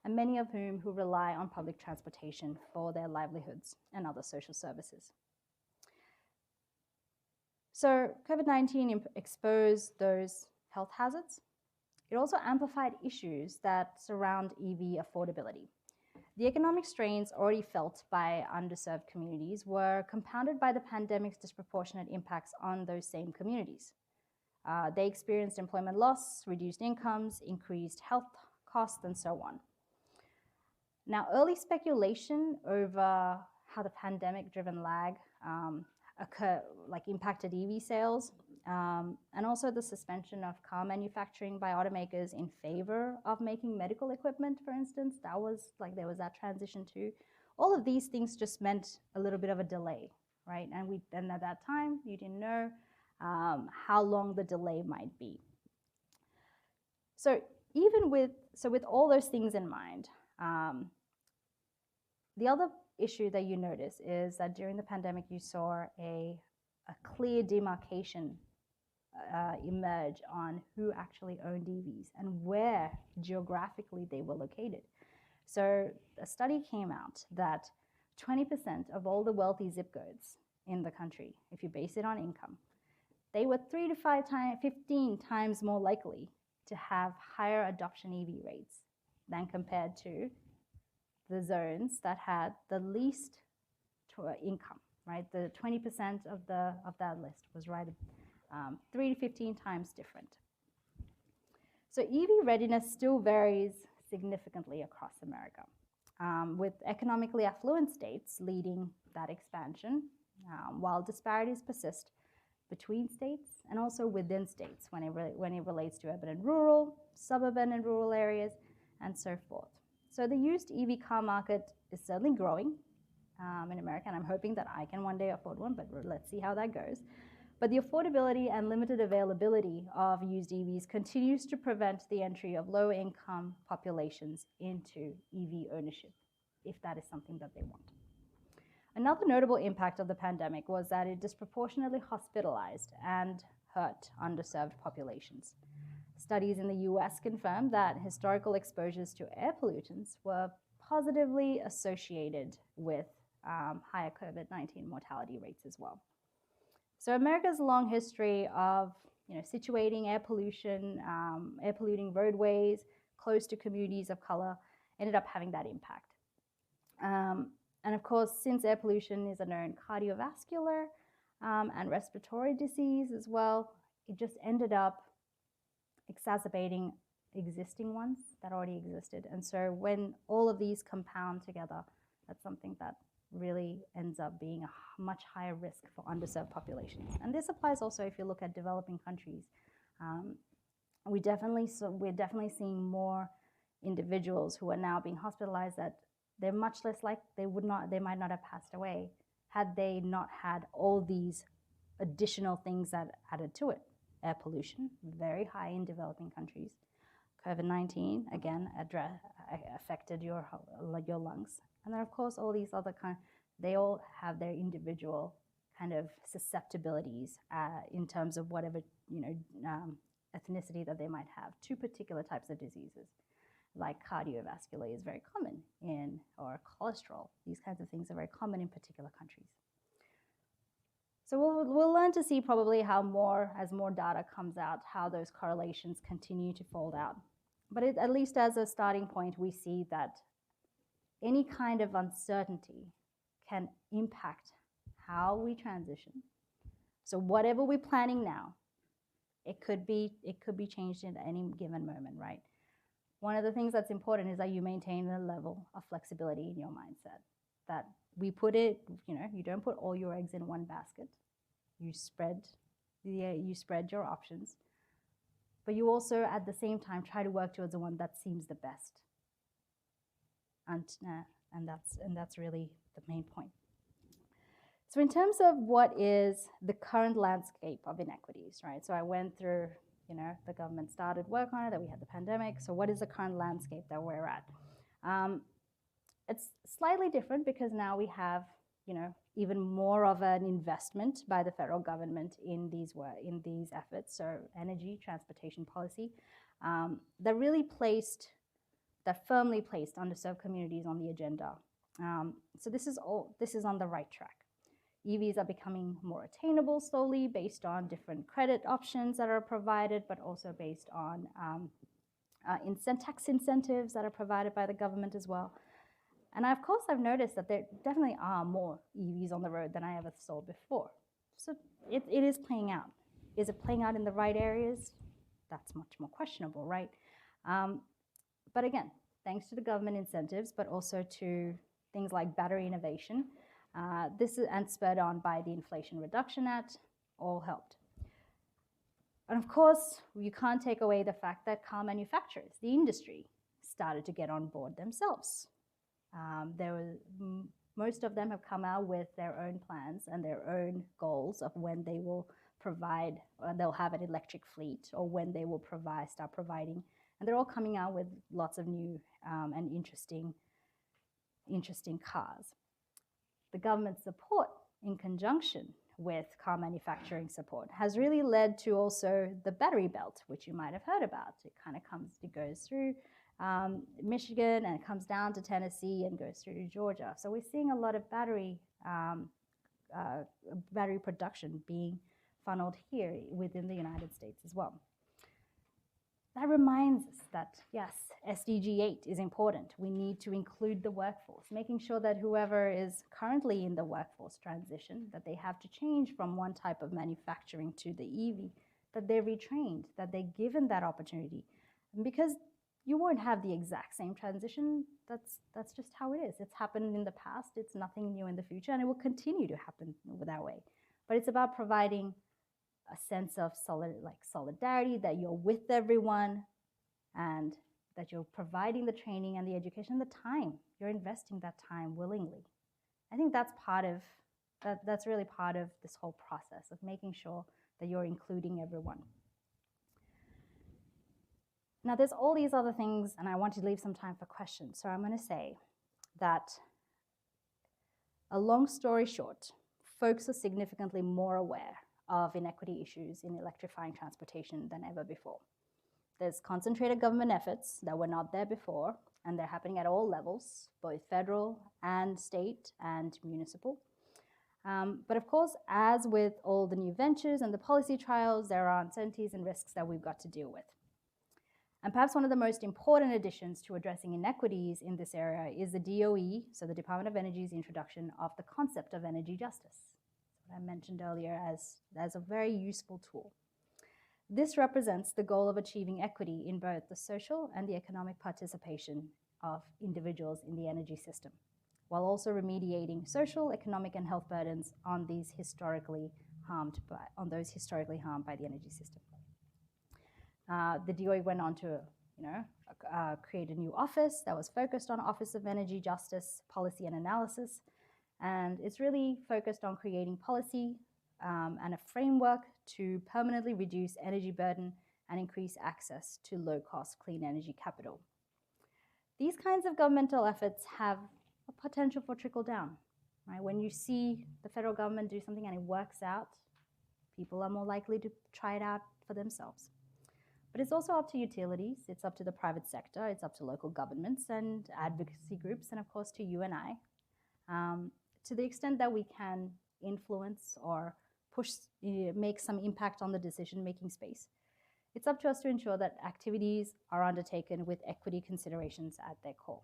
and many of whom who rely on public transportation for their livelihoods and other social services. So COVID-19 exposed those health hazards. It also amplified issues that surround EV affordability. The economic strains already felt by underserved communities were compounded by the pandemic's disproportionate impacts on those same communities. They experienced employment loss, reduced incomes, increased health costs, and so on. Now, early speculation over how the pandemic-driven lag impacted EV sales, and also the suspension of car manufacturing by automakers in favor of making medical equipment, for instance, there was that transition too. All of these things just meant a little bit of a delay, right? And at that time, you didn't know how long the delay might be. So with all those things in mind, the other issue that you notice is that during the pandemic, you saw a clear demarcation emerge on who actually owned EVs and where geographically they were located. So a study came out that 20% of all the wealthy zip codes in the country, if you base it on income, they were 15 times more likely to have higher adoption EV rates than compared to the zones that had the least income, right? The 20% of that list was right 3 to 15 times different. So EV readiness still varies significantly across America, with economically affluent states leading that expansion, while disparities persist between states and also within states when it relates to urban and rural, suburban and rural areas, and so forth. So the used EV car market is certainly growing in America, and I'm hoping that I can one day afford one, but let's see how that goes. But the affordability and limited availability of used EVs continues to prevent the entry of low-income populations into EV ownership, if that is something that they want. Another notable impact of the pandemic was that it disproportionately hospitalized and hurt underserved populations. Studies in the US confirmed that historical exposures to air pollutants were positively associated with higher COVID-19 mortality rates as well. So America's long history of situating air polluting roadways close to communities of color ended up having that impact. And of course, since air pollution is a known cardiovascular and respiratory disease as well, it just ended up exacerbating existing ones that already existed. And so when all of these compound together, that's something that really ends up being a much higher risk for underserved populations. And this applies also if you look at developing countries. We're definitely seeing more individuals who are now being hospitalized that they're much less like they might not have passed away had they not had all these additional things that added to it. Air pollution, very high in developing countries. COVID-19, again, affected your lungs. And then, of course, all these other they all have their individual kind of susceptibilities in terms of whatever, ethnicity that they might have to particular types of diseases. Like cardiovascular is very common or cholesterol. These kinds of things are very common in particular countries. So we'll learn to see probably as more data comes out, how those correlations continue to fold out. But at least as a starting point, we see that any kind of uncertainty can impact how we transition. So whatever we're planning now, it could be changed at any given moment, right? One of the things that's important is that you maintain a level of flexibility in your mindset. That we put it, you don't put all your eggs in one basket. You spread your options, but you also at the same time try to work towards the one that seems the best. And that's really the main point. So in terms of what is the current landscape of inequities, right? So I went through, the government started work on it, that we had the pandemic. So what is the current landscape that we're at? It's slightly different because now we have, even more of an investment by the federal government in these efforts. So energy, transportation policy, that firmly placed underserved communities on the agenda. So this is on the right track. EVs are becoming more attainable slowly based on different credit options that are provided, but also based on tax incentives that are provided by the government as well. And of course, I've noticed that there definitely are more EVs on the road than I ever saw before. So it is playing out. Is it playing out in the right areas? That's much more questionable, right? But again, thanks to the government incentives, but also to things like battery innovation, and spurred on by the Inflation Reduction Act, all helped. And of course, you can't take away the fact that car manufacturers, the industry, started to get on board themselves. Most of them have come out with their own plans and their own goals of when they will provide, or they'll have an electric fleet, or when they will start providing. And they're all coming out with lots of new and interesting cars. The government support in conjunction with car manufacturing support has really led to also the battery belt, which you might have heard about. It goes through Michigan and it comes down to Tennessee and goes through to Georgia. So we're seeing a lot of battery production being funneled here within the United States as well. That reminds us that, yes, SDG 8 is important. We need to include the workforce, making sure that whoever is currently in the workforce transition, that they have to change from one type of manufacturing to the EV, that they're retrained, that they're given that opportunity. And because you won't have the exact same transition, that's just how it is. It's happened in the past, it's nothing new in the future, and it will continue to happen that way. But it's about providing a sense of solidarity, that you're with everyone and that you're providing the training and the education, the time. You're investing that time willingly. I think that's really part of this whole process of making sure that you're including everyone. Now, there's all these other things, and I want to leave some time for questions. So I'm going to say that, a long story short, folks are significantly more aware of inequity issues in electrifying transportation than ever before. There's concentrated government efforts that were not there before, and they're happening at all levels, both federal and state and municipal. But of course, as with all the new ventures and the policy trials, there are uncertainties and risks that we've got to deal with. And perhaps one of the most important additions to addressing inequities in this area is the DOE, so the Department of Energy's introduction of the concept of energy justice. I mentioned earlier as a very useful tool. This represents the goal of achieving equity in both the social and the economic participation of individuals in the energy system, while also remediating social, economic, and health burdens on those historically harmed by the energy system. The DOE went on to, create a new office that was focused on Office of Energy Justice, Policy and Analysis, and it's really focused on creating policy and a framework to permanently reduce energy burden and increase access to low-cost clean energy capital. These kinds of governmental efforts have a potential for trickle down. Right? When you see the federal government do something and it works out, people are more likely to try it out for themselves. But it's also up to utilities, it's up to the private sector, it's up to local governments and advocacy groups, and of course to you and I. To the extent that we can influence or make some impact on the decision-making space, it's up to us to ensure that activities are undertaken with equity considerations at their core.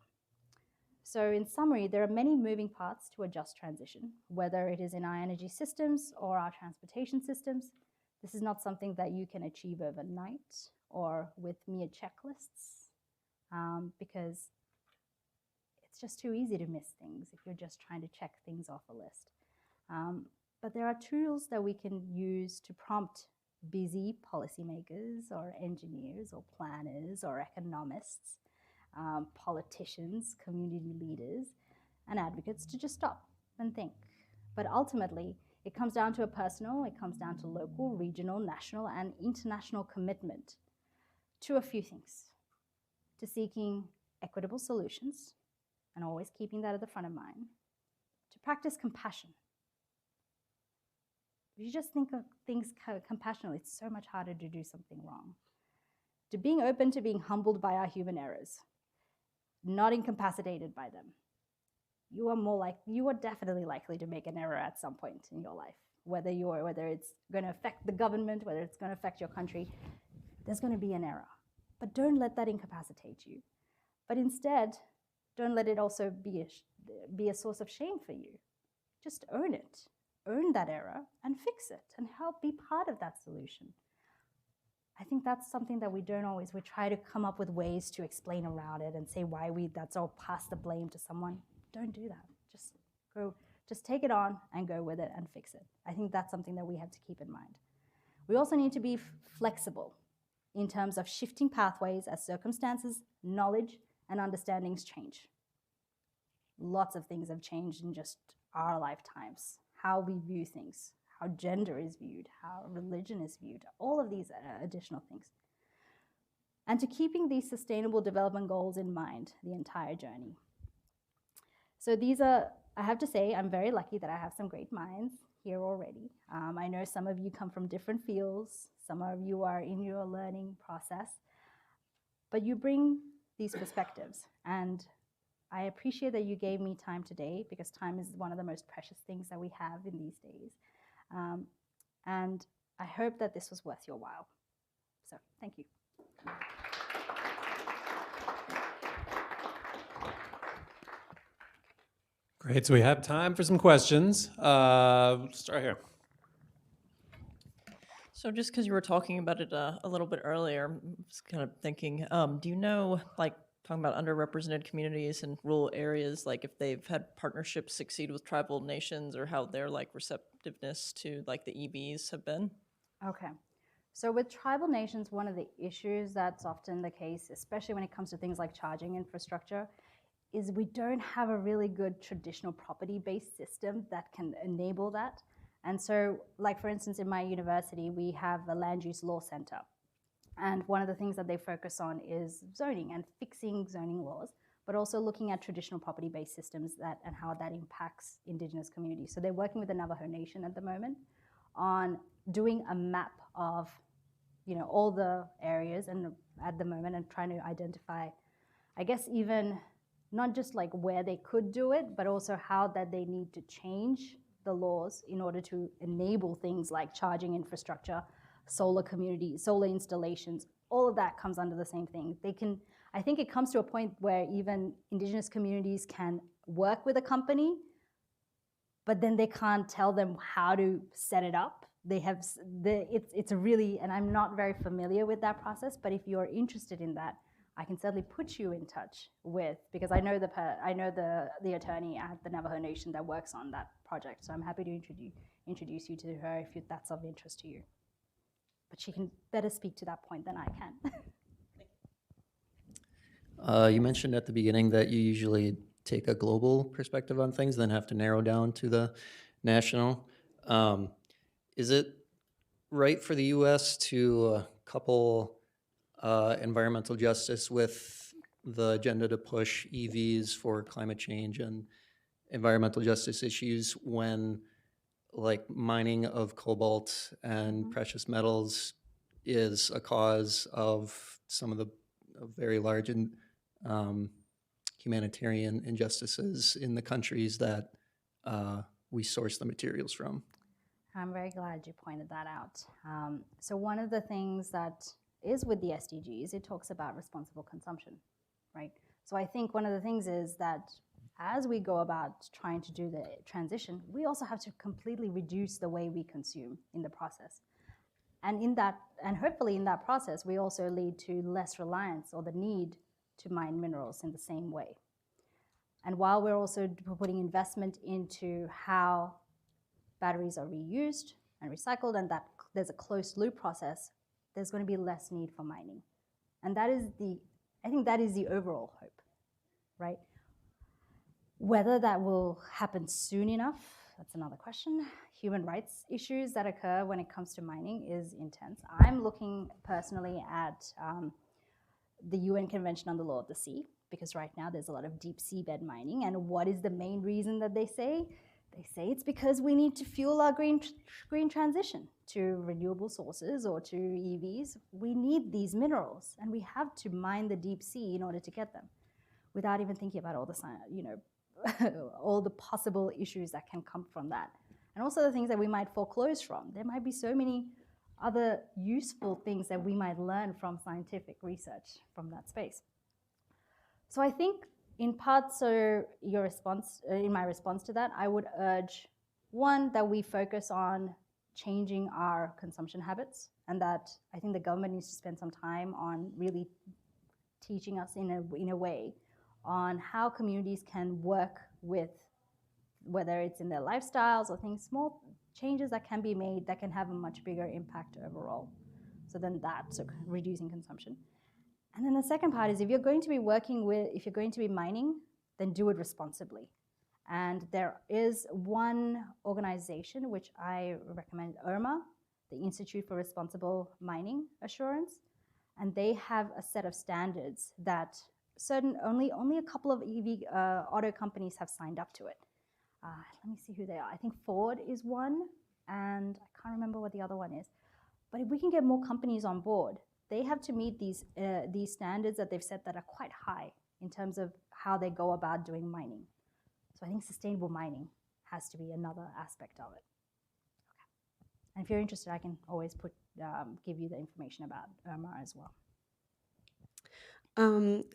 So in summary, there are many moving parts to a just transition, whether it is in our energy systems or our transportation systems. This is not something that you can achieve overnight or with mere checklists, because it's just too easy to miss things if you're just trying to check things off a list. But there are tools that we can use to prompt busy policymakers or engineers or planners or economists, politicians, community leaders, and advocates to just stop and think. But ultimately, it comes down to it comes down to local, regional, national, and international commitment to a few things: to seeking equitable solutions, and always keeping that at the front of mind, to practice compassion. If you just think of things compassionately, it's so much harder to do something wrong. To being open to being humbled by our human errors, not incapacitated by them. You are definitely likely to make an error at some point in your life, whether it's going to affect the government, whether it's going to affect your country. There's going to be an error, but don't let that incapacitate you. But instead, don't let it also be a source of shame for you. Just own it. Own that error and fix it and help be part of that solution. I think that's something that we try to come up with ways to explain around it and say that's all pass the blame to someone. Don't do that. Just take it on and go with it and fix it. I think that's something that we have to keep in mind. We also need to be flexible in terms of shifting pathways as circumstances, knowledge, and understandings change. Lots of things have changed in just our lifetimes. How we view things, how gender is viewed, how religion is viewed, all of these additional things. And to keeping these sustainable development goals in mind the entire journey. So I have to say, I'm very lucky that I have some great minds here already. I know some of you come from different fields, some of you are in your learning process, but you bring these perspectives, and I appreciate that you gave me time today, because time is one of the most precious things that we have in these days. And I hope that this was worth your while. So thank you. Great, so we have time for some questions. We'll start here. So just because you were talking about it a little bit earlier, I was kind of thinking, do you know, talking about underrepresented communities and rural areas, if they've had partnerships succeed with tribal nations, or how their receptiveness to the EVs have been? Okay. So with tribal nations, one of the issues that's often the case, especially when it comes to things like charging infrastructure, is we don't have a really good traditional property-based system that can enable that. And so, for instance, in my university, we have a land use law center. And one of the things that they focus on is zoning and fixing zoning laws, but also looking at traditional property-based systems and how that impacts Indigenous communities. So they're working with the Navajo Nation at the moment on doing a map of, all the areas and at the moment, and trying to identify, I guess, even not just where they could do it, but also how that they need to change the laws in order to enable things like charging infrastructure, solar communities, solar installations. All of that comes under the same thing. I think it comes to a point where even Indigenous communities can work with a company, but then they can't tell them how to set it up, they have, it's a really, and I'm not very familiar with that process, but if you're interested in that, I can certainly put you in touch with, because I know the attorney at the Navajo Nation that works on that project, so I'm happy to introduce you to her if that's of interest to you. But she can better speak to that point than I can. You mentioned at the beginning that you usually take a global perspective on things, then have to narrow down to the national. Is it right for the U.S. to couple environmental justice with the agenda to push EVs for climate change and environmental justice issues when, like, mining of cobalt and precious metals is a cause of some of the very large and humanitarian injustices in the countries that we source the materials from? I'm very glad you pointed that out. So one of the things that is with the SDGs, it talks about responsible consumption, right? So I think one of the things is that as we go about trying to do the transition, we also have to completely reduce the way we consume in the process. And hopefully in that process, we also lead to less reliance or the need to mine minerals in the same way. And while we're also putting investment into how batteries are reused and recycled, and that there's a closed loop process, there's going to be less need for mining. And I think that is the overall hope, right? Whether that will happen soon enough, that's another question. Human rights issues that occur when it comes to mining is intense. I'm looking personally at the UN Convention on the Law of the Sea, because right now there's a lot of deep seabed mining. And what is the main reason that they say? They say it's because we need to fuel our green transition to renewable sources or to EVs. We need these minerals, and we have to mine the deep sea in order to get them, without even thinking about all the, all the possible issues that can come from that, and also the things that we might foreclose from. There might be so many other useful things that we might learn from scientific research from that space. So I think, in part, so your response, in my response to that, I would urge, one, that we focus on changing our consumption habits, and that I think the government needs to spend some time on really teaching us in a way on how communities can work with, whether it's in their lifestyles or things, small changes that can be made that can have a much bigger impact overall. So then that's reducing consumption. And then the second part is, if you're going to be mining, then do it responsibly. And there is one organization which I recommend, IRMA, the Institute for Responsible Mining Assurance, and they have a set of standards that only a couple of EV auto companies have signed up to it. Let me see who they are. I think Ford is one, and I can't remember what the other one is. But if we can get more companies on board, they have to meet these standards that they've set that are quite high in terms of how they go about doing mining. So I think sustainable mining has to be another aspect of it. Okay. And if you're interested, I can always give you the information about IRMA as well.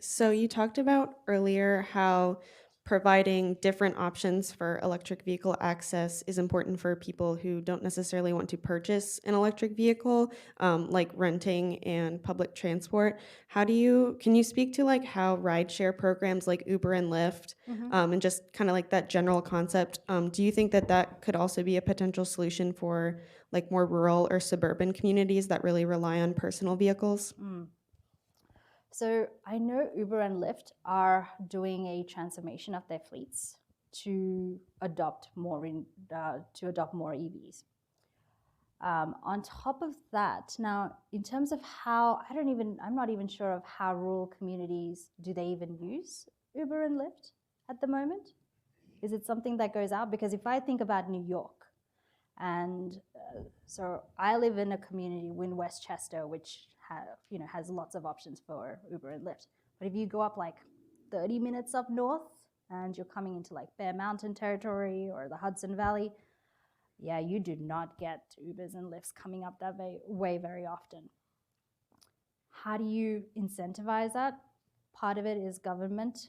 So you talked about earlier how providing different options for electric vehicle access is important for people who don't necessarily want to purchase an electric vehicle, like renting and public transport. Can you speak to like how rideshare programs like Uber and Lyft, and just kind of like that general concept, do you think that could also be a potential solution for like more rural or suburban communities that really rely on personal vehicles? So I know Uber and Lyft are doing a transformation of their fleets to adopt more EVs. On top of that, now in terms of how, I'm not even sure of how rural communities, do they even use Uber and Lyft at the moment? Is it something that goes out? Because if I think about New York, and so I live in a community in Westchester, which has lots of options for Uber and Lyft. But if you go up like 30 minutes up north and you're coming into like Bear Mountain territory or the Hudson Valley, yeah, you do not get Ubers and Lyfts coming up that way very often. How do you incentivize that? Part of it is government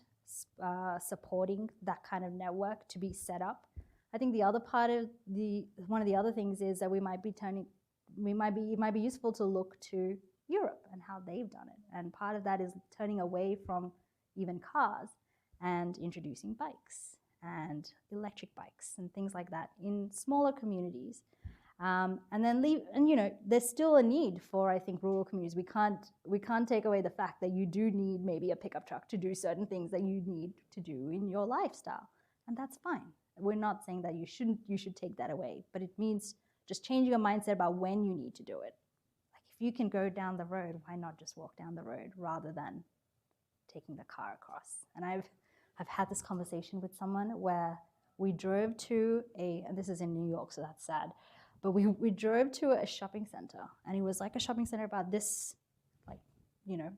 supporting that kind of network to be set up. I think the other part of one of the other things is that it might be useful to look to Europe and how they've done it. And part of that is turning away from even cars and introducing bikes and electric bikes and things like that in smaller communities. And then there's still a need for, I think, rural communities. We can't take away the fact that you do need maybe a pickup truck to do certain things that you need to do in your lifestyle. And that's fine. We're not saying that you should take that away, but it means just changing a mindset about when you need to do it. Like if you can go down the road, why not just walk down the road rather than taking the car across? And I've had this conversation with someone where we drove to and this is in New York, so that's sad, but we drove to a shopping center, and it was like a shopping center about this,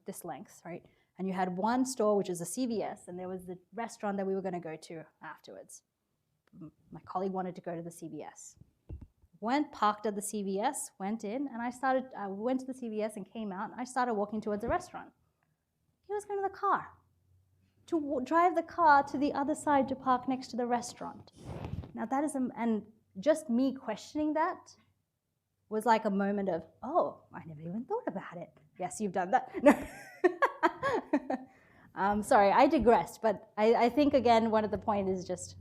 this length, right? And you had one store, which is a CVS, and there was the restaurant that we were going to go to afterwards. My colleague wanted to go to the CVS. Parked at the CVS, went in, and I went to the CVS and came out, and I started walking towards the restaurant. He was going to the car, to drive the car to the other side to park next to the restaurant. Now that is, and just me questioning that was like a moment of, oh, I never even thought about it. Yes, you've done that. No. Sorry, I digressed, but I think, again, one of the point is just,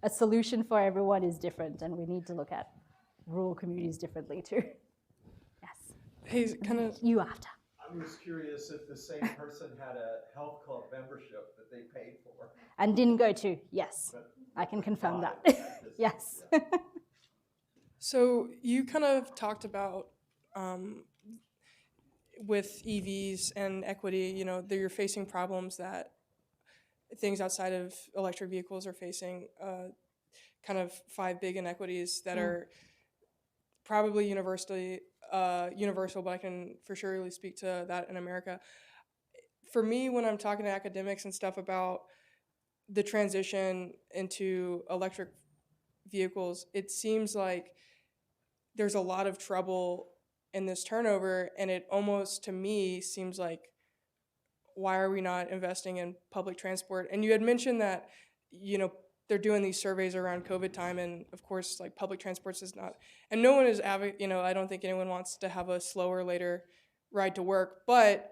a solution for everyone is different, and we need to look at rural communities differently too. Yes. Hey, kind of. You after. I was curious if the same person had a health club membership that they paid for. And didn't go to, yes. But I can confirm that. Yes. Yeah. So you kind of talked about with EVs and equity, that you're facing problems that things outside of electric vehicles are facing, kind of 5 big inequities that are probably universal, but I can for sure really speak to that in America. For me, when I'm talking to academics and stuff about the transition into electric vehicles, it seems like there's a lot of trouble in this turnover, and it almost, to me, seems like, why are we not investing in public transport? And you had mentioned that, they're doing these surveys around COVID time, and of course, like, public transport is not, and no one is, I don't think anyone wants to have a slower, later ride to work, but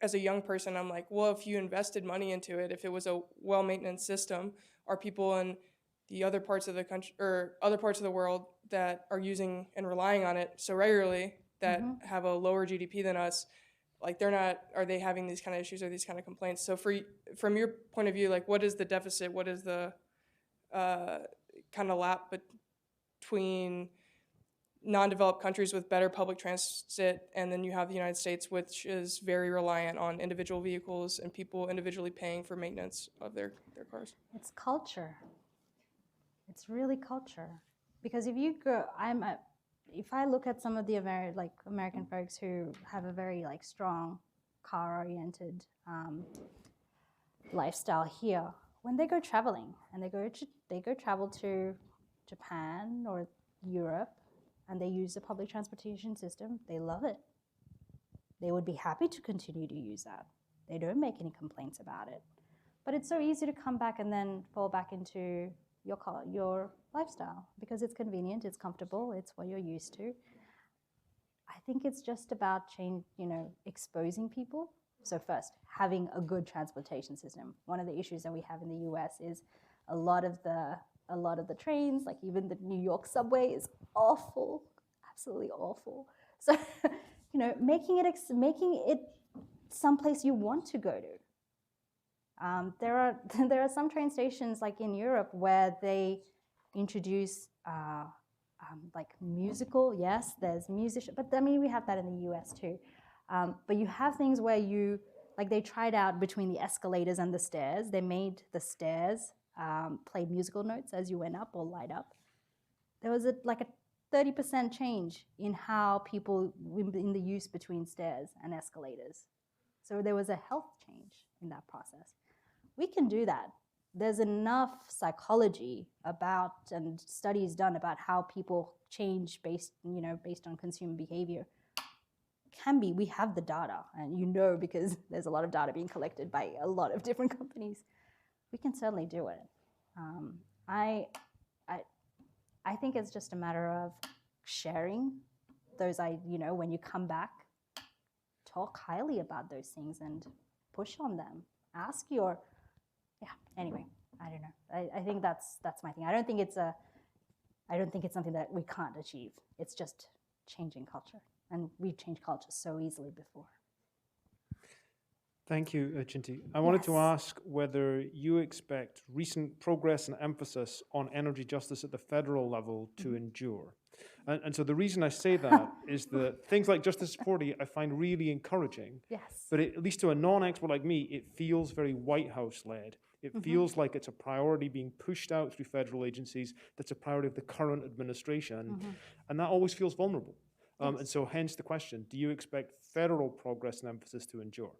as a young person, I'm like, well, if you invested money into it, if it was a well-maintenance system, are people in the other parts of the country or other parts of the world that are using and relying on it so regularly that have a lower GDP than us, like, are they having these kind of issues or these kind of complaints? So from your point of view, like, what is the deficit? What is the kind of lap between non-developed countries with better public transit, and then you have the United States, which is very reliant on individual vehicles and people individually paying for maintenance of their cars? It's culture. It's really culture. Because if you go, if I look at some of the American folks who have a very strong car-oriented lifestyle here, when they go traveling and they go travel to Japan or Europe, and they use the public transportation system, they love it. They would be happy to continue to use that. They don't make any complaints about it. But it's so easy to come back and then fall back into your lifestyle because it's convenient, it's comfortable, it's what you're used to. I think it's just about exposing people. So first, having a good transportation system. One of the issues that we have in the US is a lot of the trains, like even the New York subway, is awful, absolutely awful. So, making it someplace you want to go to. There are some train stations like in Europe where they introduce musical. Yes, there's musician, but we have that in the US too. But you have things where they tried out between the escalators and the stairs. They made the stairs play musical notes as you went up or light up. There was a 30% change in how people in the use between stairs and escalators. So there was a health change in that process. We can do that. There's enough psychology about and studies done about how people change based on consumer behavior. We have the data, and because there's a lot of data being collected by a lot of different companies. we can certainly do it. I, I, I think it's just a matter of sharing those, when you come back, talk highly about those things and push on them. Ask your, anyway, I don't know. I think that's my thing. I don't think it's something that we can't achieve. It's just changing culture. And we've changed culture so easily before. Thank you, Achinthi. I wanted to Yes. ask whether you expect recent progress and emphasis on energy justice at the federal level to endure. And so the reason I say that is that things like Justice 40 I find really encouraging, Yes. but at least to a non-expert like me, it feels very White House-led. It feels like it's a priority being pushed out through federal agencies that's a priority of the current administration, and that always feels vulnerable. And so hence the question, do you expect federal progress and emphasis to endure?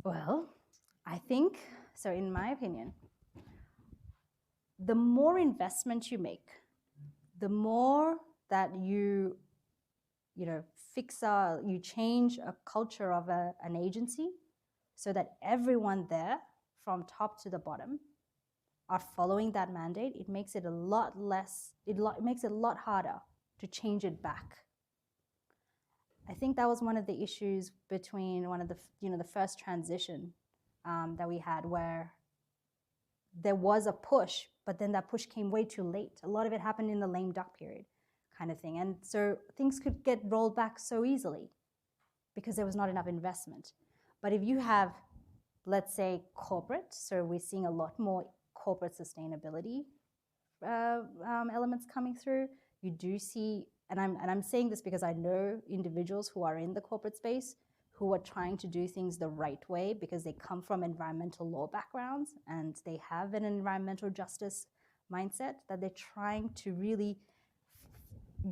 Well, I think, so in my opinion, the more investment you make, the more that you change a culture of an agency so that everyone there from top to the bottom are following that mandate, it makes it a lot harder to change it back. I think that was one of the issues between the first transition that we had, where there was a push, but then that push came way too late. A lot of it happened in the lame duck period kind of thing. And so things could get rolled back so easily because there was not enough investment. But if you have, let's say, corporate, so we're seeing a lot more corporate sustainability elements coming through, you do see, and I'm saying this because I know individuals who are in the corporate space who are trying to do things the right way because they come from environmental law backgrounds and they have an environmental justice mindset, that they're trying to really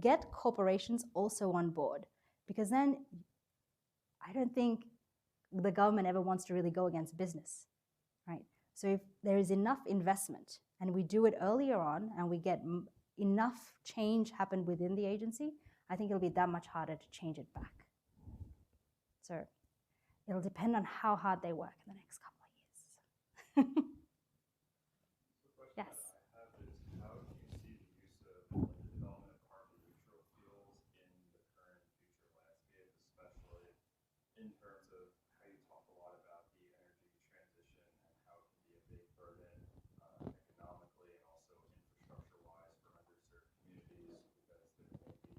get corporations also on board. Because then I don't think the government ever wants to really go against business, right? So if there is enough investment and we do it earlier on and we get enough change happen within the agency, I think it'll be that much harder to change it back. So it'll depend on how hard they work in the next couple of years. Yes. How do you see the use of the development of carbon neutral fuels in the current future landscape, especially in terms of how you talk a lot about the energy transition and how it can be a big burden economically and also infrastructure-wise for underserved communities, because there may be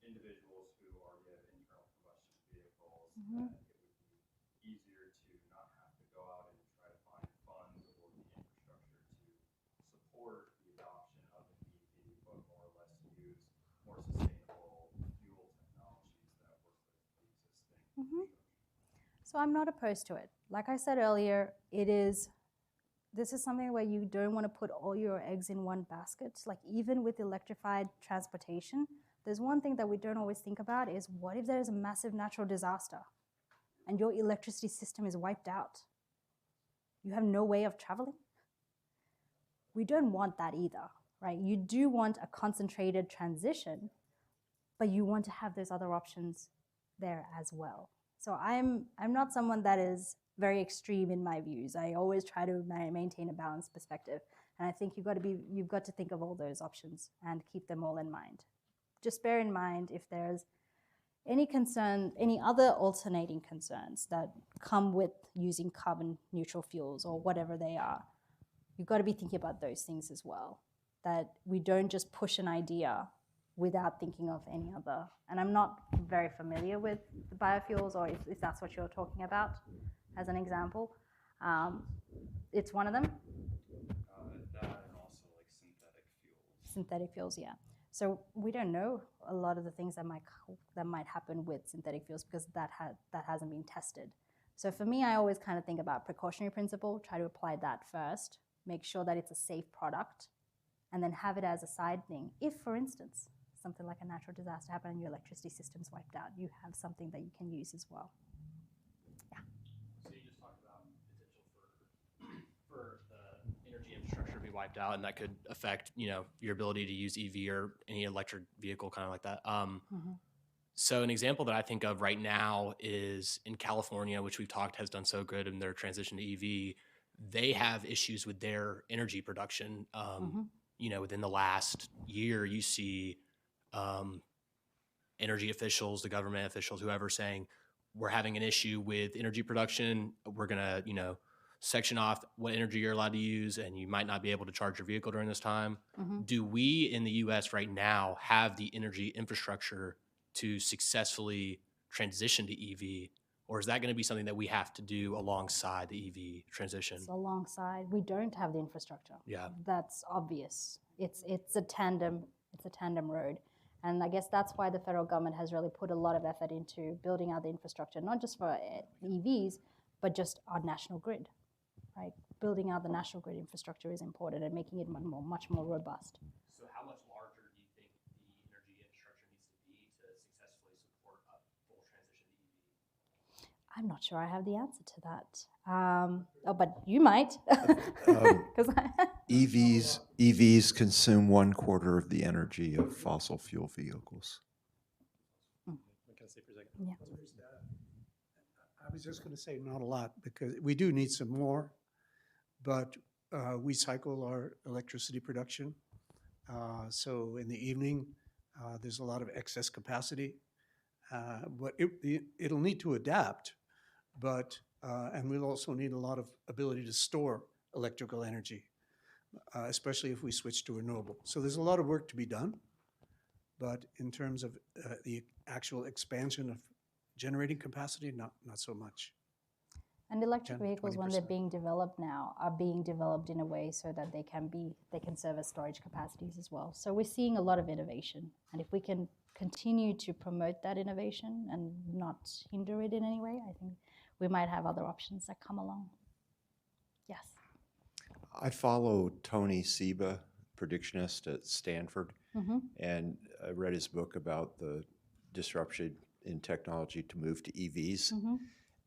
individuals who already have internal combustion vehicles that it would be easier to not have to go out and try to find funds or the infrastructure to support the adoption of an EV, but more or less use more sustainable fuel technologies that work with the existing infrastructure. So I'm not opposed to it. Like I said earlier, this is something where you don't want to put all your eggs in one basket. Like even with electrified transportation, there's one thing that we don't always think about is, what if there's a massive natural disaster and your electricity system is wiped out? You have no way of traveling? We don't want that either, right? You do want a concentrated transition, but you want to have those other options there as well. So I'm not someone that is very extreme in my views. I always try to maintain a balanced perspective. And I think you've got to think of all those options and keep them all in mind. Just bear in mind if there's any concern, any other alternating concerns that come with using carbon neutral fuels or whatever they are, you've got to be thinking about those things as well. That we don't just push an idea without thinking of any other. And I'm not very familiar with the biofuels, or if that's what you're talking about as an example. It's one of them. That and also like synthetic fuels. Synthetic fuels, yeah. So we don't know a lot of the things that might happen with synthetic fuels because that hasn't been tested. So for me, I always kind of think about precautionary principle, try to apply that first, make sure that it's a safe product, and then have it as a side thing. If, for instance, something like a natural disaster happened and your electricity system's wiped out, you have something that you can use as well. Yeah. So you just talked about potential for the energy infrastructure to be wiped out, and that could affect, your ability to use EV or any electric vehicle, kind of like that. So an example that I think of right now is in California, which we've talked has done so good in their transition to EV. they have issues with their energy production. You know, within the last year, you see energy officials, the government officials, whoever saying, we're having an issue with energy production. We're going to, you know, section off what energy you're allowed to use, and you might not be able to charge your vehicle during this time. Do we in the US right now have the energy infrastructure to successfully transition to EV? Or is that going to be something that we have to do alongside the EV transition? So alongside, we don't have the infrastructure. Yeah. That's obvious. It's a tandem road. And I guess that's why the federal government has really put a lot of effort into building out the infrastructure, not just for EVs, but just our national grid, right? Building out the national grid infrastructure is important and making it much more robust. So how much larger do you think the energy infrastructure needs to be to successfully support a full transition to EV? I'm not sure I have the answer to that. But you might. 'Cause EVs consume 1/4 of the energy of fossil fuel vehicles. Yeah. I was just going to say not a lot, because we do need some more, but we cycle our electricity production. So in the evening, there's a lot of excess capacity. But it'll need to adapt, but and we'll also need a lot of ability to store electrical energy, especially if we switch to renewable. So there's a lot of work to be done, but in terms of the actual expansion of generating capacity, not so much. And electric 10, vehicles, when they're 20%. being developed now, are being developed in a way so that they can serve as storage capacities as well. So we're seeing a lot of innovation, and if we can continue to promote that innovation and not hinder it in any way, I think we might have other options that come along. Yes. I follow Tony Seba, predictionist at Stanford, and I read his book about the disruption in technology to move to EVs.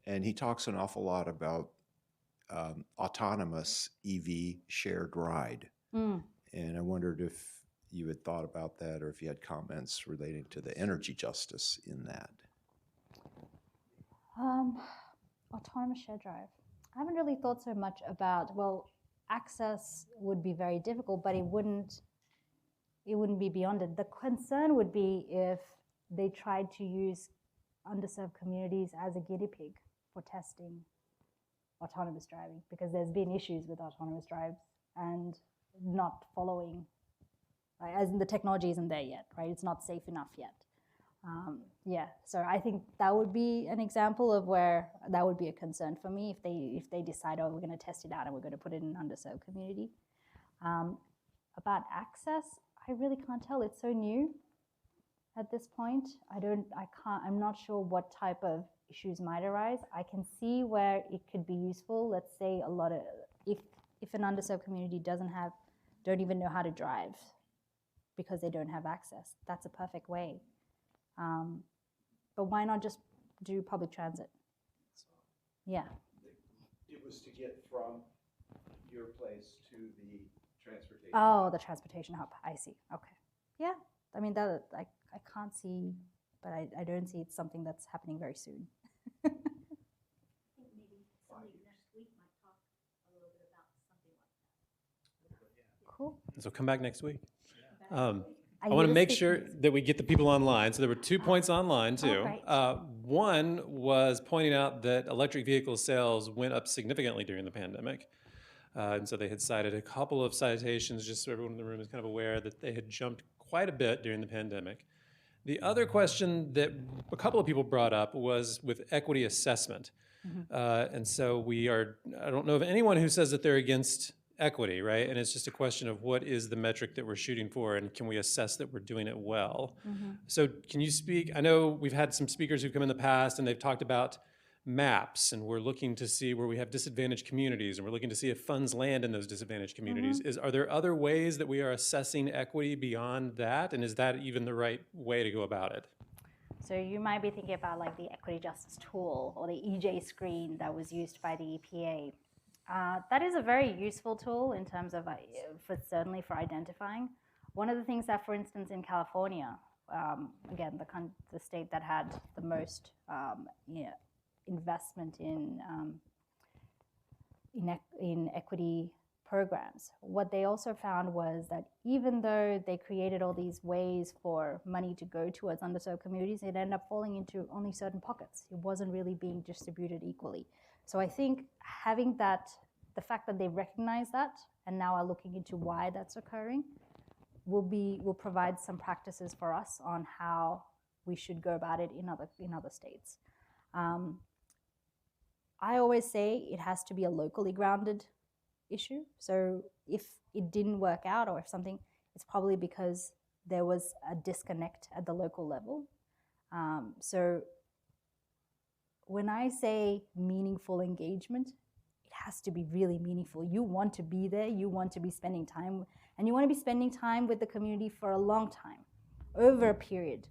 And he talks an awful lot about autonomous EV shared ride. And I wondered if you had thought about that, or if you had comments relating to the energy justice in that. Autonomous shared drive. I haven't really thought so much about, well, access would be very difficult, but it wouldn't be beyond it. The concern would be if they tried to use underserved communities as a guinea pig for testing autonomous driving, because there's been issues with autonomous drives and not following, right? As in the technology isn't there yet, right? It's not safe enough yet. Yeah, so I think that would be an example of where that would be a concern for me if they decide, oh, we're going to test it out and we're going to put it in an underserved community. About access, I really can't tell. It's so new at this point. I'm not sure what type of issues might arise. I can see where it could be useful. Let's say if an underserved community don't even know how to drive because they don't have access. That's a perfect way. But why not just do public transit? Yeah. It was to get from your place to the transportation. Oh, the transportation hub. I see. Okay. Yeah. I mean, that I can't see, but I don't see it's something that's happening very soon. I think maybe somebody next week might talk a little bit about something like that. Cool. So come back next week. I you want to will make speak sure next that we get the people online. So there were 2 points online too. great. One was pointing out that electric vehicle sales went up significantly during the pandemic. And so they had cited a couple of citations, just so everyone in the room is kind of aware that they had jumped quite a bit during the pandemic. The other question that a couple of people brought up was with equity assessment. And so I don't know of anyone who says that they're against equity, right? And it's just a question of what is the metric that we're shooting for, and can we assess that we're doing it well? So can you speak? I know we've had some speakers who've come in the past and they've talked about maps, and we're looking to see where we have disadvantaged communities, and we're looking to see if funds land in those disadvantaged communities. Are there other ways that we are assessing equity beyond that, and is that even the right way to go about it? So you might be thinking about like the equity justice tool or the EJ screen that was used by the EPA. That is a very useful tool in terms of, certainly for identifying. One of the things that, for instance, in California, again, the state that had the most investment in in equity programs. What they also found was that even though they created all these ways for money to go towards underserved communities, it ended up falling into only certain pockets. It wasn't really being distributed equally. So I think having that, the fact that they recognize that and now are looking into why that's occurring will provide some practices for us on how we should go about it in other states. I always say it has to be a locally grounded issue. So if it didn't work out or if something, it's probably because there was a disconnect at the local level. So when I say meaningful engagement, it has to be really meaningful. You want to be there, you want to be spending time, and you want to be spending time with the community for a long time, over a period.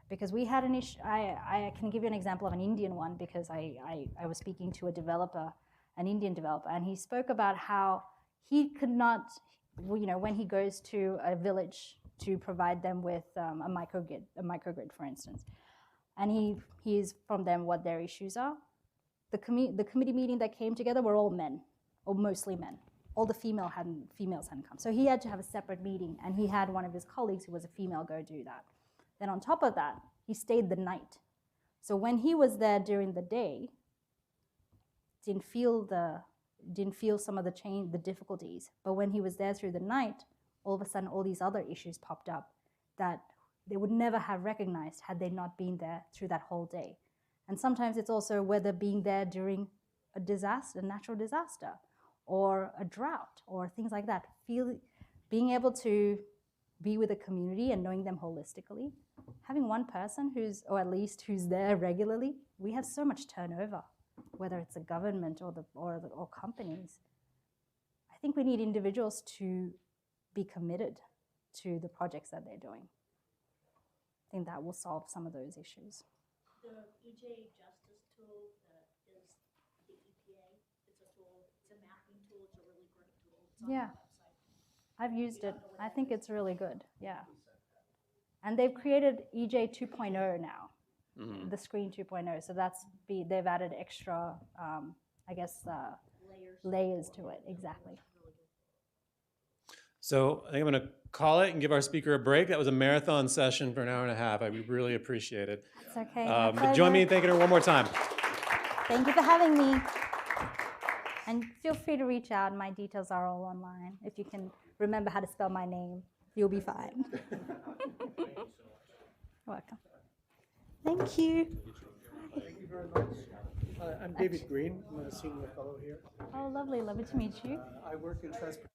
Because we had an issue, I can give you an example of an Indian one because I was speaking to a developer, an Indian developer, and he spoke about how he could not, when he goes to a village to provide them with a microgrid, for instance, and he hears from them what their issues are. The committee meeting that came together were all men, or mostly men. All the females hadn't come. So he had to have a separate meeting, and he had one of his colleagues who was a female go do that. Then on top of that, he stayed the night. So when he was there during the day, didn't feel some of the difficulties. But when he was there through the night, all of a sudden all these other issues popped up that they would never have recognized had they not been there through that whole day. And sometimes it's also whether being there during a disaster, a natural disaster, or a drought, or things like that. Being able to be with a community and knowing them holistically, having one person who's there regularly. We have so much turnover, whether it's a government or companies. I think we need individuals to be committed to the projects that they're doing. I think that will solve some of those issues. The EJ Justice tool that is the EPA, it's a tool, it's a mapping tool, it's a really great tool. It's on Yeah. the website. I've used it. I think it's really good. Yeah. And they've created EJ 2.0 now, the screen 2.0. So they've added extra, layers to it. Exactly. So I think I'm going to call it and give our speaker a break. That was a marathon session for an hour and a half. I really appreciate it. It's okay. But join me in thanking her one more time. Thank you for having me. And feel free to reach out. My details are all online. If you can remember how to spell my name, you'll be fine. You're welcome. Thank you. Thank you very much. I'm David Green. I'm a senior fellow here. Oh, lovely. Lovely to meet you. I work in transportation.